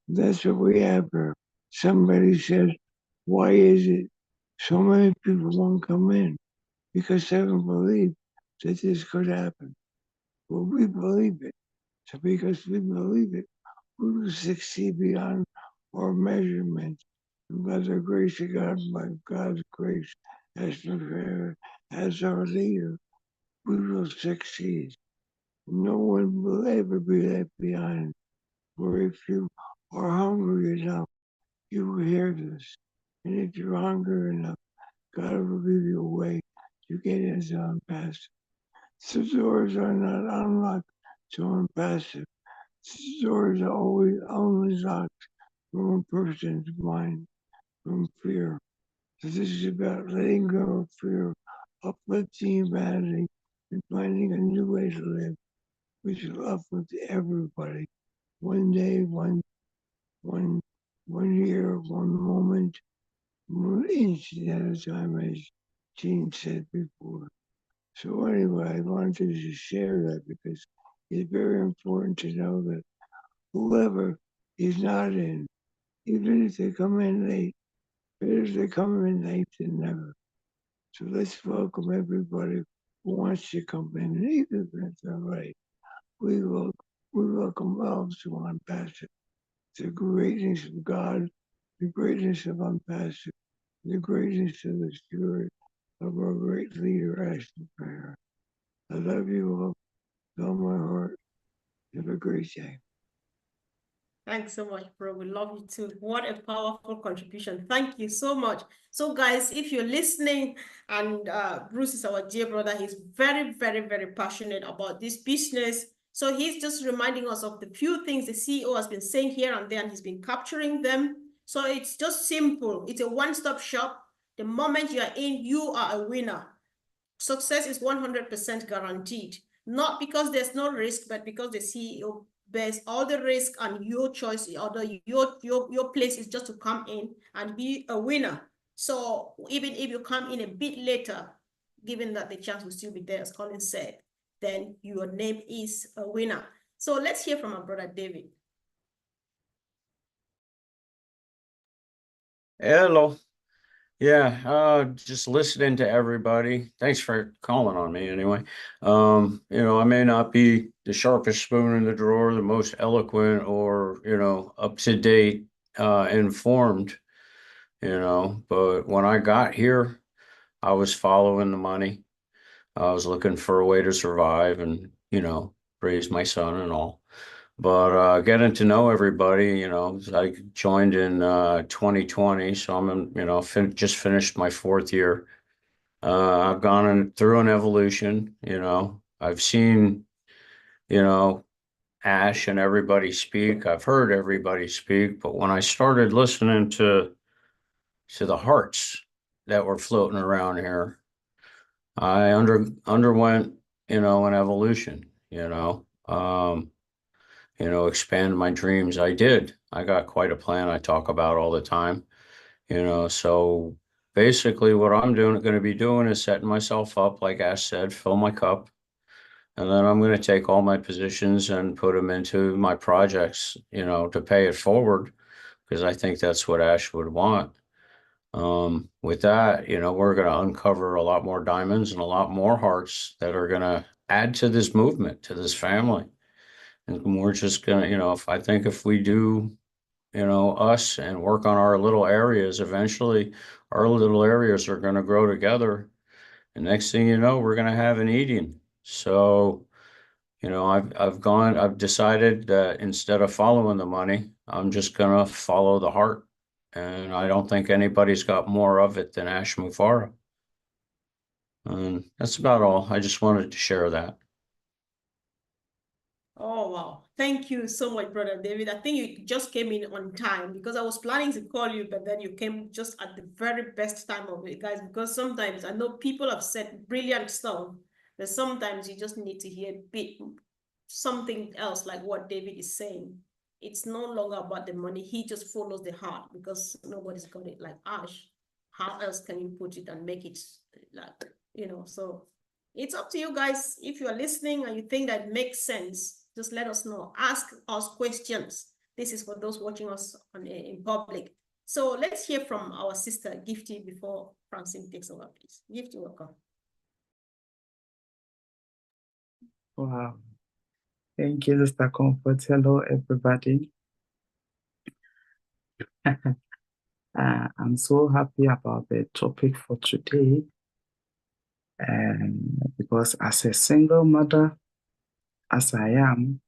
That's what we have here. Somebody said, why is it so many people won't come in? Because they don't believe that this could happen. Well, we believe it. So because we believe it, we will succeed beyond our measurement. And by the grace of God, by God's grace, as our leader, we will succeed. No one will ever be left behind. For if you are hungry enough, you will hear this. And if you're hungry enough, God will give you a way to get into ONPASSIVE. The doors are not unlocked to ONPASSIVE. The doors are always only locked from a person's mind, from fear. So this is about letting go of fear, uplifting humanity, and finding a new way to live, which will uplift everybody. One day, one year, one moment, one instant at a time, as Jeanne said before. So anyway, I wanted to share that because it's very important to know that whoever is not in, even if they come in late, better if they come in late than never. So let's welcome everybody who wants to come in, even if they're late. We welcome all to ONPASSIVE. The greatness of God, the greatness of ONPASSIVE, the greatness of the Spirit of our great leader, Ashton Prayer. I love you all with all my heart. Have a great day. Thanks so much, bro. We love you too. What a powerful contribution. Thank you so much. So guys, if you're listening, and Bruce is our dear brother, he's very, very, very passionate about this business. So he's just reminding us of the few things the CEO has been saying here and there, and he's been capturing them. So it's just simple. It's a one-stop shop. The moment you are in, you are a winner. Success is 100% guaranteed. Not because there's no risk, but because the CEO bears all the risk, and your choice, although your place is just to come in and be a winner. So even if you come in a bit later, given that the chance will still be there, as Colin said, then your name is a winner. So let's hear from our brother David. Hello. Yeah, just listening to everybody. Thanks for calling on me anyway. I may not be the sharpest spoon in the drawer, the most eloquent or, up to date, informed, but when I got here, I was following the money. I was looking for a way to survive and, raise my son and all. But getting to know everybody, I joined in 2020, so I'm just finished my 4th year. I've gone through an evolution, I've seen, Ash and everybody speak. I've heard everybody speak, but when I started listening to the hearts that were floating around here, I underwent, an evolution, expand my dreams. I did. I got quite a plan I talk about all the time, so basically what I'm going to be doing is setting myself up, like Ash said, fill my cup. And then I'm going to take all my positions and put them into my projects, to pay it forward, because I think that's what Ash would want. With that, we're going to uncover a lot more diamonds and a lot more hearts that are going to add to this movement, to this family. And we're just going to, if we do, us and work on our little areas, eventually our little areas are going to grow together. And next thing you know, we're going to have an Eden. So, I've decided that instead of following the money, I'm just going to follow the heart. And I don't think anybody's got more of it than Ash Mufara. And that's about all. I just wanted to share that. Oh, wow. Thank you so much, Brother David. I think you just came in on time, because I was planning to call you, but then you came just at the very best time of it, guys, because sometimes I know people have said brilliant stuff, but sometimes you just need to hear something else, like what David is saying. It's no longer about the money. He just follows the heart, because nobody's got it like Ash. How else can you put it and make it like, so it's up to you guys. If you are listening and you think that makes sense, just let us know. Ask us questions. This is for those watching us in public. So let's hear from our sister Gifty before Francine takes over, please. Gifty, welcome. Wow. Thank you, Mr. Comfort. Hello, everybody. I'm so happy about the topic for today. Because as a single mother, as I am,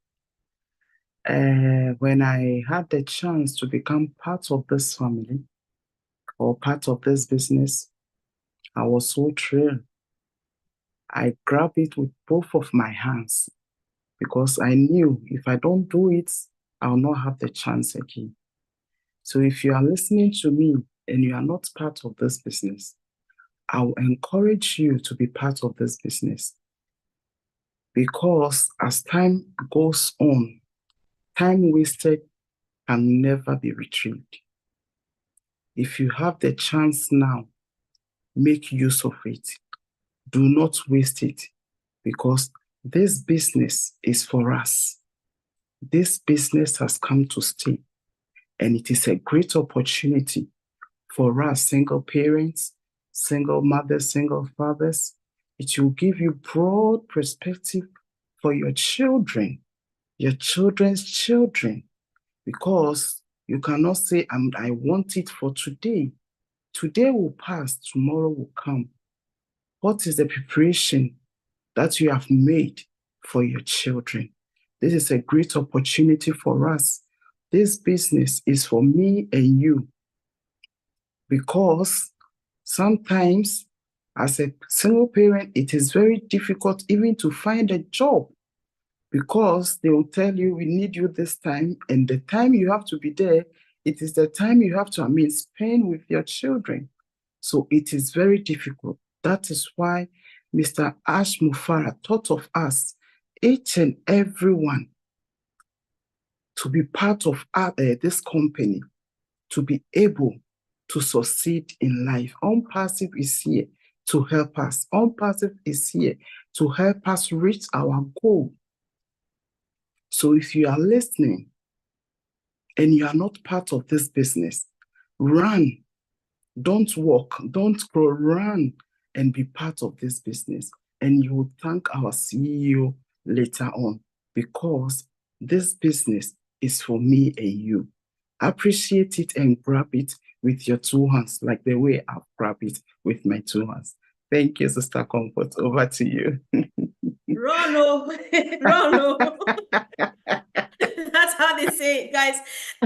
when I had the chance to become part of this family or part of this business, I was so thrilled. I grabbed it with both of my hands, because I knew if I don't do it, I'll not have the chance again. So if you are listening to me and you are not part of this business, I will encourage you to be part of this business. Because as time goes on, time wasted can never be retrieved. If you have the chance now, make use of it. Do not waste it, because this business is for us. This business has come to stay, and it is a great opportunity for us single parents, single mothers, single fathers. It will give you broad perspective for your children, your children's children, because you cannot say, I want it for today. Today will pass, tomorrow will come. What is the preparation that you have made for your children? This is a great opportunity for us. This business is for me and you, because sometimes as a single parent, it is very difficult even to find a job, because they will tell you, we need you this time, and the time you have to be there, it is the time you have to, spend with your children. So it is very difficult. That is why Mr. Ash Mufara thought of us, each and everyone, to be part of this company, to be able to succeed in life. ONPASSIVE is here to help us. ONPASSIVE is here to help us reach our goal. So if you are listening and you are not part of this business, run. Don't walk, don't grow, run and be part of this business. And you will thank our CEO later on, because this business is for me and you. Appreciate it and grab it with your two hands, like the way I've grabbed it with my two hands. Thank you, Sister Comfort. Over to you. Run, run. That's how they say it, guys.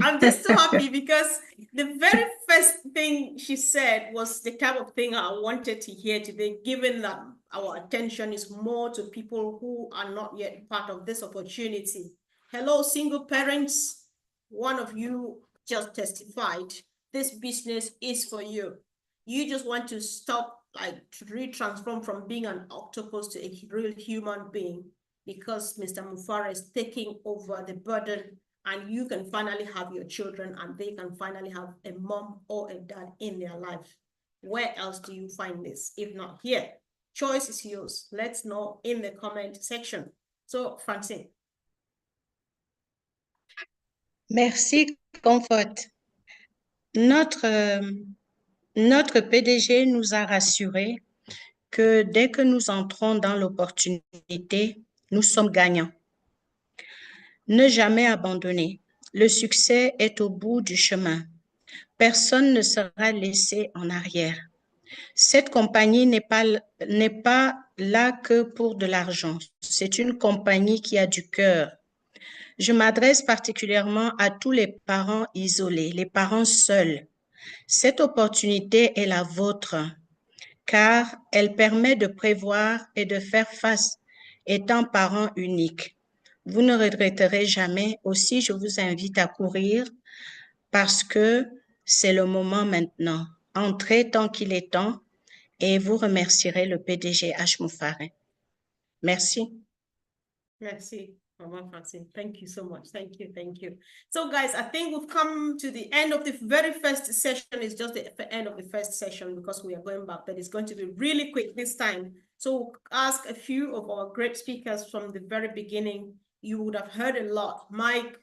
I'm just so happy, because the very first thing she said was the type of thing I wanted to hear today, given that our attention is more to people who are not yet part of this opportunity. Hello, single parents. One of you just testified. This business is for you. You just want to stop, like, to retransform from being an octopus to a real human being, because Mr. Mufara is taking over the burden, and you can finally have your children and they can finally have a mom or a dad in their life. Where else do you find this if not here? Choice is yours. Let's know in the comment section. So, Francine. Merci, Comfort. Notre PDG nous a rassuré que dès que nous entrons dans l'opportunité, nous sommes gagnants. Ne jamais abandonner. Le succès est au bout du chemin. Personne ne sera laissé en arrière. Cette compagnie n'est pas là que pour de l'argent. C'est une compagnie qui a du cœur. Je m'adresse particulièrement à tous les parents isolés, les parents seuls. Cette opportunité est la vôtre, car elle permet de prévoir et de faire face étant parent unique. Vous ne regretterez jamais. Aussi, je vous invite à courir parce que c'est le moment maintenant. Entrez tant qu'il est temps et vous remercierez le PDG H. Mufara. Merci. Merci, Mama Francine. Thank you so much. Thank you. Thank you. So, guys, I think we've come to the end of the very first session. It's just the end of the first session because we are going back, but it's going to be really quick this time. So, we'll ask a few of our great speakers from the very beginning. You would have heard a lot, Mike,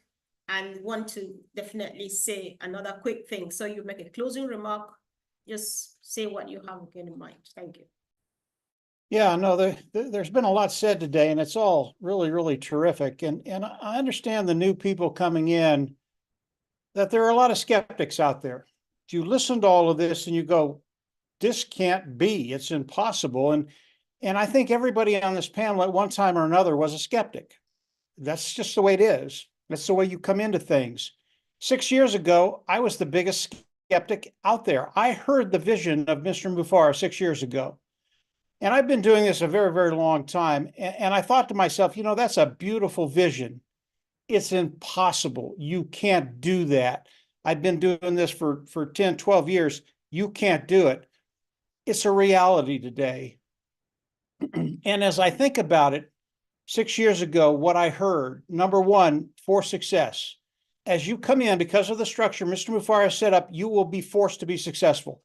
and want to definitely say another quick thing. So, you make a closing remark. Just say what you have again in mind. Thank you. Yeah, no, there's been a lot said today, and it's all really, really terrific. And I understand the new people coming in, that there are a lot of skeptics out there. You listen to all of this and you go, this can't be, it's impossible. And I think everybody on this panel at one time or another was a skeptic. That's just the way it is. That's the way you come into things. 6 years ago, I was the biggest skeptic out there. I heard the vision of Mr. Mufara 6 years ago. And I've been doing this a very, very long time. And I thought to myself, you know, that's a beautiful vision. It's impossible. You can't do that. I've been doing this for 10, 12 years. You can't do it. It's a reality today. And as I think about it, 6 years ago, what I heard, number one, for success. As you come in, because of the structure Mr. Mufara set up, you will be forced to be successful,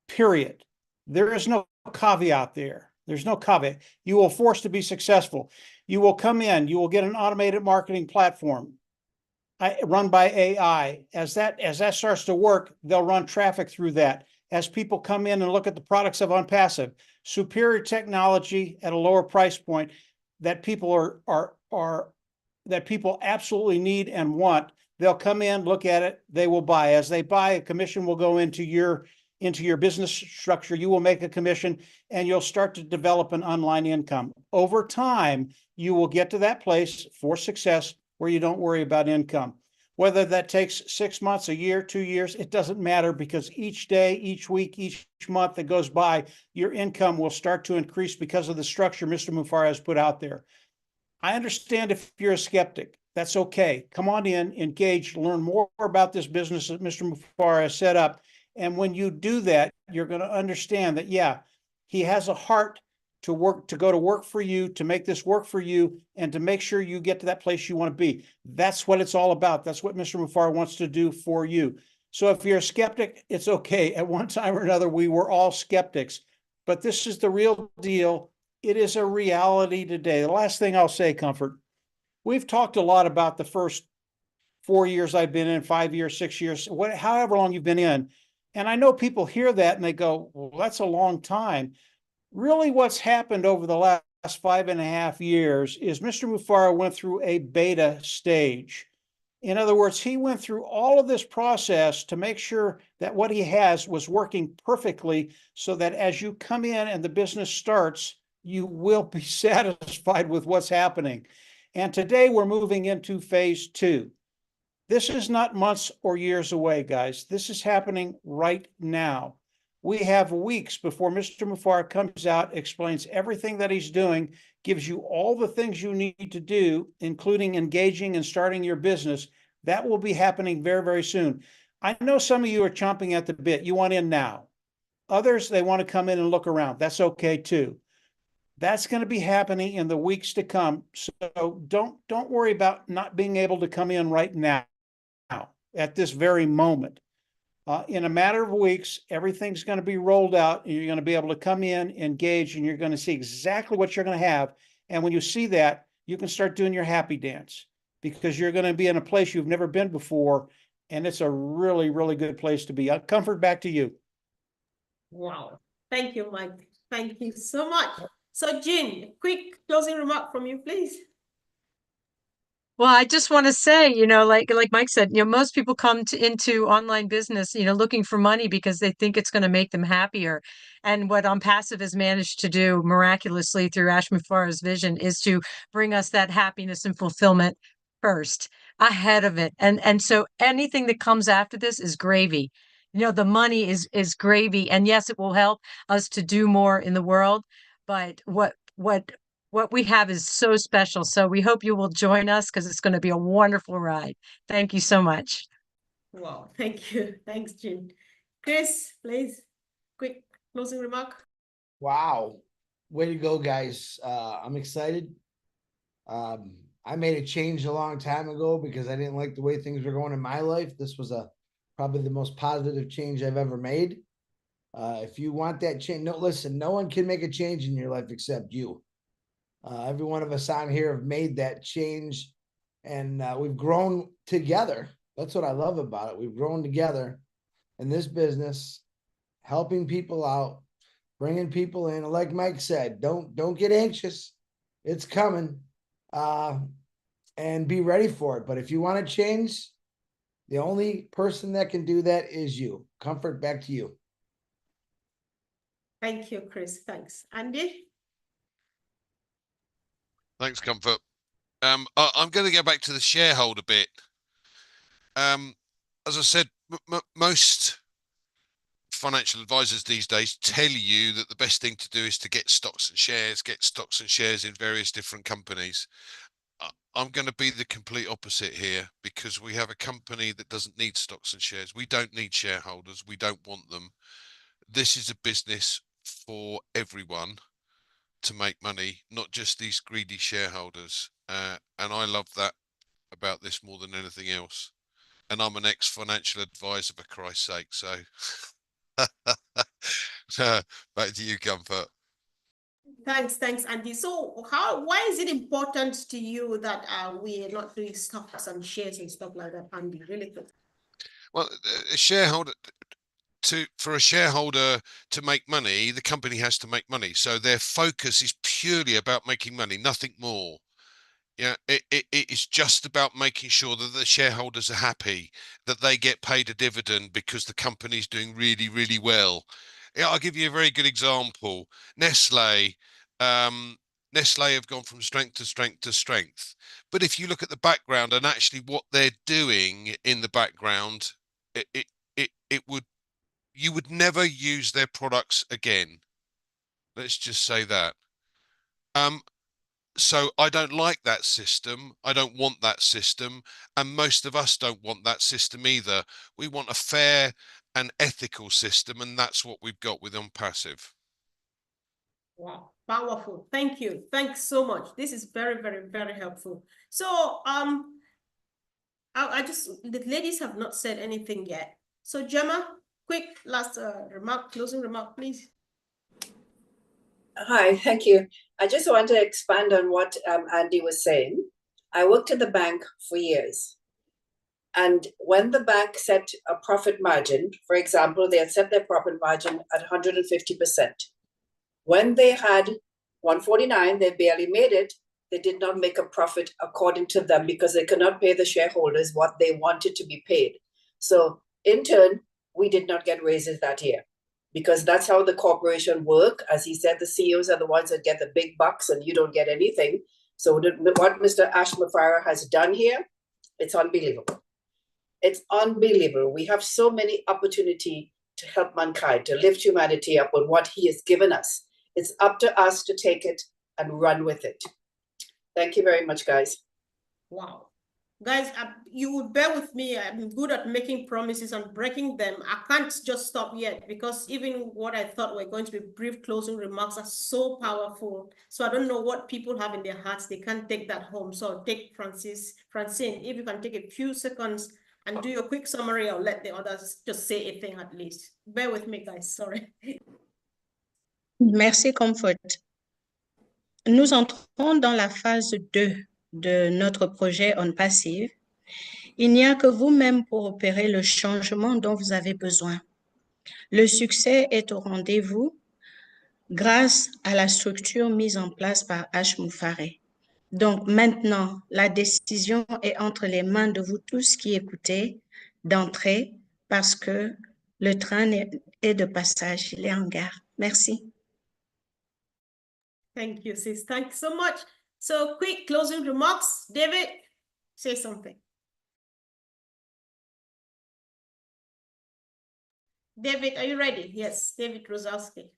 period. There is no caveat there. There's no caveat. You will force to be successful. You will come in, you will get an automated marketing platform run by AI. As that starts to work, they'll run traffic through that. As people come in and look at the products of ONPASSIVE, superior technology at a lower price point that people that people absolutely need and want, they'll come in, look at it, they will buy. As they buy, a commission will go into your business structure. You will make a commission and you'll start to develop an online income. Over time, you will get to that place for success where you don't worry about income. Whether that takes 6 months, a year, 2 years, it doesn't matter, because each day, each week, each month that goes by, your income will start to increase because of the structure Mr. Mufara has put out there. I understand if you're a skeptic, that's okay. Come on in, engage, learn more about this business that Mr. Mufara has set up. And when you do that, you're going to understand that, yeah, he has a heart to go to work for you, to make this work for you, and to make sure you get to that place you want to be. That's what it's all about. That's what Mr. Mufara wants to do for you. So if you're a skeptic, it's okay. At one time or another, we were all skeptics, but this is the real deal. It is a reality today. The last thing I'll say, Comfort, we've talked a lot about the first 4 years I've been in, 5 years, 6 years, however long you've been in. And I know people hear that and they go, well, that's a long time. Really, what's happened over the last 5.5 years is Mr. Mufara went through a beta stage. In other words, he went through all of this process to make sure that what he has was working perfectly, so that as you come in and the business starts, you will be satisfied with what's happening. And today we're moving into phase 2. This is not months or years away, guys. This is happening right now. We have weeks before Mr. Mufara comes out, explains everything that he's doing, gives you all the things you need to do, including engaging and starting your business. That will be happening very, very soon. I know some of you are chomping at the bit. You want in now. Others, they want to come in and look around. That's okay too. That's going to be happening in the weeks to come. So don't worry about not being able to come in right now at this very moment. In a matter of weeks, everything's going to be rolled out, and you're going to be able to come in, engage, and you're going to see exactly what you're going to have. And when you see that, you can start doing your happy dance, because you're going to be in a place you've never been before, and it's a really, really good place to be. Comfort, back to you. Wow. Thank you, Mike. Thank you so much. So, Jeanne, quick closing remark from you, please. Well, I just want to say, like Mike said, most people come into online business, looking for money because they think it's going to make them happier. And what ONPASSIVE has managed to do miraculously through Ashmufara's vision is to bring us that happiness and fulfillment first, ahead of it. And so anything that comes after this is gravy. The money is gravy. And yes, it will help us to do more in the world. But what we have is so special. So we hope you will join us, because it's going to be a wonderful ride. Thank you so much. Wow, thank you. Thanks, Jeanne. Chris, please, quick closing remark. Wow, way to go, guys. I'm excited. I made a change a long time ago because I didn't like the way things were going in my life. This was probably the most positive change I've ever made. If you want that change, listen, no one can make a change in your life except you. Every one of us on here have made that change, and we've grown together. That's what I love about it. We've grown together in this business, helping people out, bringing people in. Like Mike said, don't get anxious. It's coming, and be ready for it. But if you want to change, the only person that can do that is you. Comfort, back to you. Thank you, Chris. Thanks. Andy? Thanks, Comfort. I'm going to go back to the shareholder bit. As I said, most financial advisors these days tell you that the best thing to do is to get stocks and shares in various different companies. I'm going to be the complete opposite here, because we have a company that doesn't need stocks and shares. We don't need shareholders. We don't want them. This is a business for everyone to make money, not just these greedy shareholders. And I love that about this more than anything else. And I'm an ex-financial advisor, for Christ's sake. So back to you, Comfort. Thanks, Andy. So why is it important to you that we are not doing stocks and shares and stuff like that, Andy? Really good. Well, for a shareholder to make money, the company has to make money. So their focus is purely about making money, nothing more. Yeah, it is just about making sure that the shareholders are happy, that they get paid a dividend because the company's doing really, really well. Yeah, I'll give you a very good example. Nestle have gone from strength to strength to strength. But if you look at the background and actually what they're doing in the background, you would never use their products again. Let's just say that. So I don't like that system. I don't want that system. And most of us don't want that system either. We want a fair and ethical system, and that's what we've got with ONPASSIVE. Wow, powerful. Thank you. Thanks so much. This is very, very, very helpful. So the ladies have not said anything yet. So Gemma, quick last closing remark, please. Hi, thank you. I just want to expand on what Andy was saying. I worked at the bank for years. And when the bank set a profit margin, for example, they had set their profit margin at 150%. When they had 149, they barely made it. They did not make a profit according to them because they could not pay the shareholders what they wanted to be paid. So in turn, we did not get raises that year, because that's how the corporation work. As he said, the CEOs are the ones that get the big bucks and you don't get anything. So what Mr. Ashmufara has done here, it's unbelievable. It's unbelievable. We have so many opportunity to help mankind, to lift humanity up with what he has given us. It's up to us to take it and run with it. Thank you very much, guys. Wow. Guys, you would bear with me. I'm good at making promises and breaking them. I can't just stop yet because even what I thought were going to be brief closing remarks are so powerful. So I don't know what people have in their hearts. They can't take that home. So I'll take Francine, if you can take a few seconds and do your quick summary, I'll let the others just say a thing at least. Bear with me, guys. Sorry. Merci, Comfort. Nous entrons dans la phase 2 de notre projet ONPASSIVE. Il n'y a que vous-même pour opérer le changement dont vous avez besoin. Le succès est au rendez-vous grâce à la structure mise en place par H. Moufaré. Donc maintenant, la décision est entre les mains de vous tous qui écoutez d'entrer parce que le train est de passage, il est en gare. Merci. Thank you, sis. Thank you so much. So quick closing remarks. David, say something. David, are you ready? Yes, David Rosowski.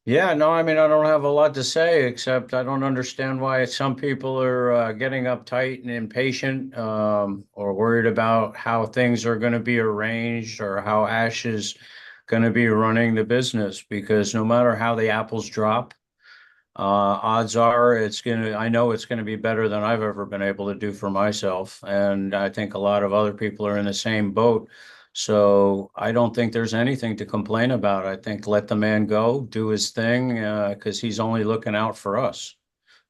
Yeah, no, I mean, I don't have a lot to say, except I don't understand why some people are getting uptight and impatient, or worried about how things are going to be arranged or how Ash is going to be running the business, because no matter how the apples drop, odds are I know it's going to be better than I've ever been able to do for myself. And I think a lot of other people are in the same boat. So I don't think there's anything to complain about. I think let the man go, do his thing, because he's only looking out for us.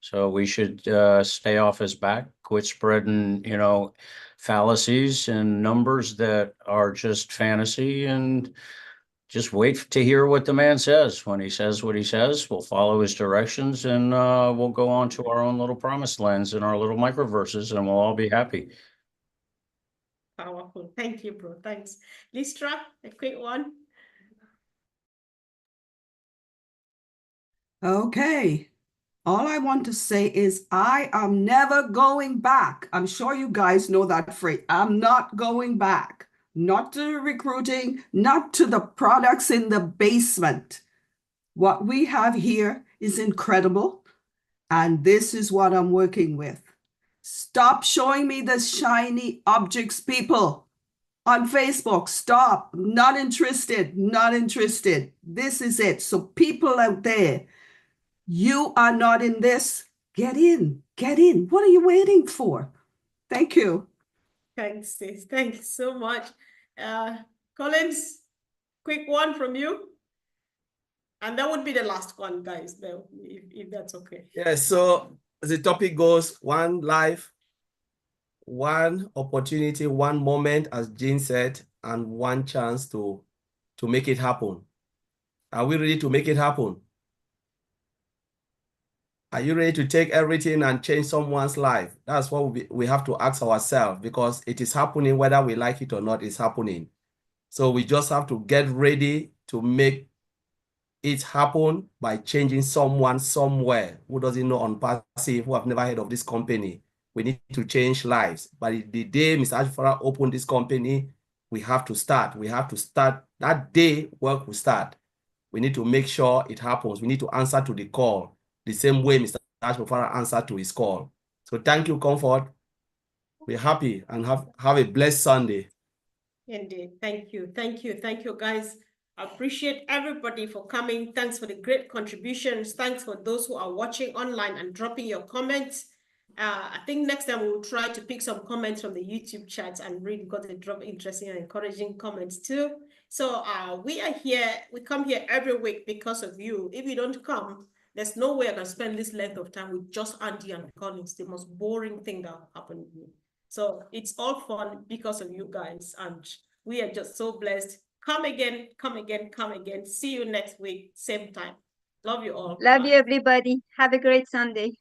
So we should stay off his back, quit spreading, fallacies and numbers that are just fantasy, and just wait to hear what the man says. When he says what he says, we'll follow his directions, and we'll go on to our own little promised lands and our little microverses, and we'll all be happy. Powerful. Thank you, bro. Thanks. Lystra, a quick one. Okay. All I want to say is I am never going back. I'm sure you guys know that phrase. I'm not going back. Not to recruiting, not to the products in the basement. What we have here is incredible. And this is what I'm working with. Stop showing me the shiny objects, people. On Facebook, stop. Not interested, not interested. This is it. So people out there, you are not in this. Get in, get in. What are you waiting for? Thank you. Thanks, sis. Thank you so much. Collins, quick one from you. And that would be the last one, guys, if that's okay. Yeah, so as the topic goes, one life, one opportunity, one moment, as Jeanne said, and one chance to make it happen. Are we ready to make it happen? Are you ready to take everything and change someone's life? That's what we have to ask ourselves, because it is happening whether we like it or not, it's happening. So we just have to get ready to make it happen by changing someone somewhere who doesn't know ONPASSIVE, who have never heard of this company. We need to change lives. But the day Mr. Ashfara opened this company, we have to start. We have to start. That day, work will start. We need to make sure it happens. We need to answer to the call the same way Mr. Ashfara answered to his call. So thank you, Comfort. We're happy and have a blessed Sunday. Indeed. Thank you. Thank you. Thank you, guys. I appreciate everybody for coming. Thanks for the great contributions. Thanks for those who are watching online and dropping your comments. I think next time we will try to pick some comments from the YouTube chats and read, because they drop interesting and encouraging comments too. So we are here. We come here every week because of you. If you don't come, there's no way I can spend this length of time with just Andy and Collins, the most boring thing that happened to me. So it's all fun because of you guys. And we are just so blessed. Come again, come again, come again. See you next week, same time. Love you all. Love Bye. you, everybody. Have a great Sunday.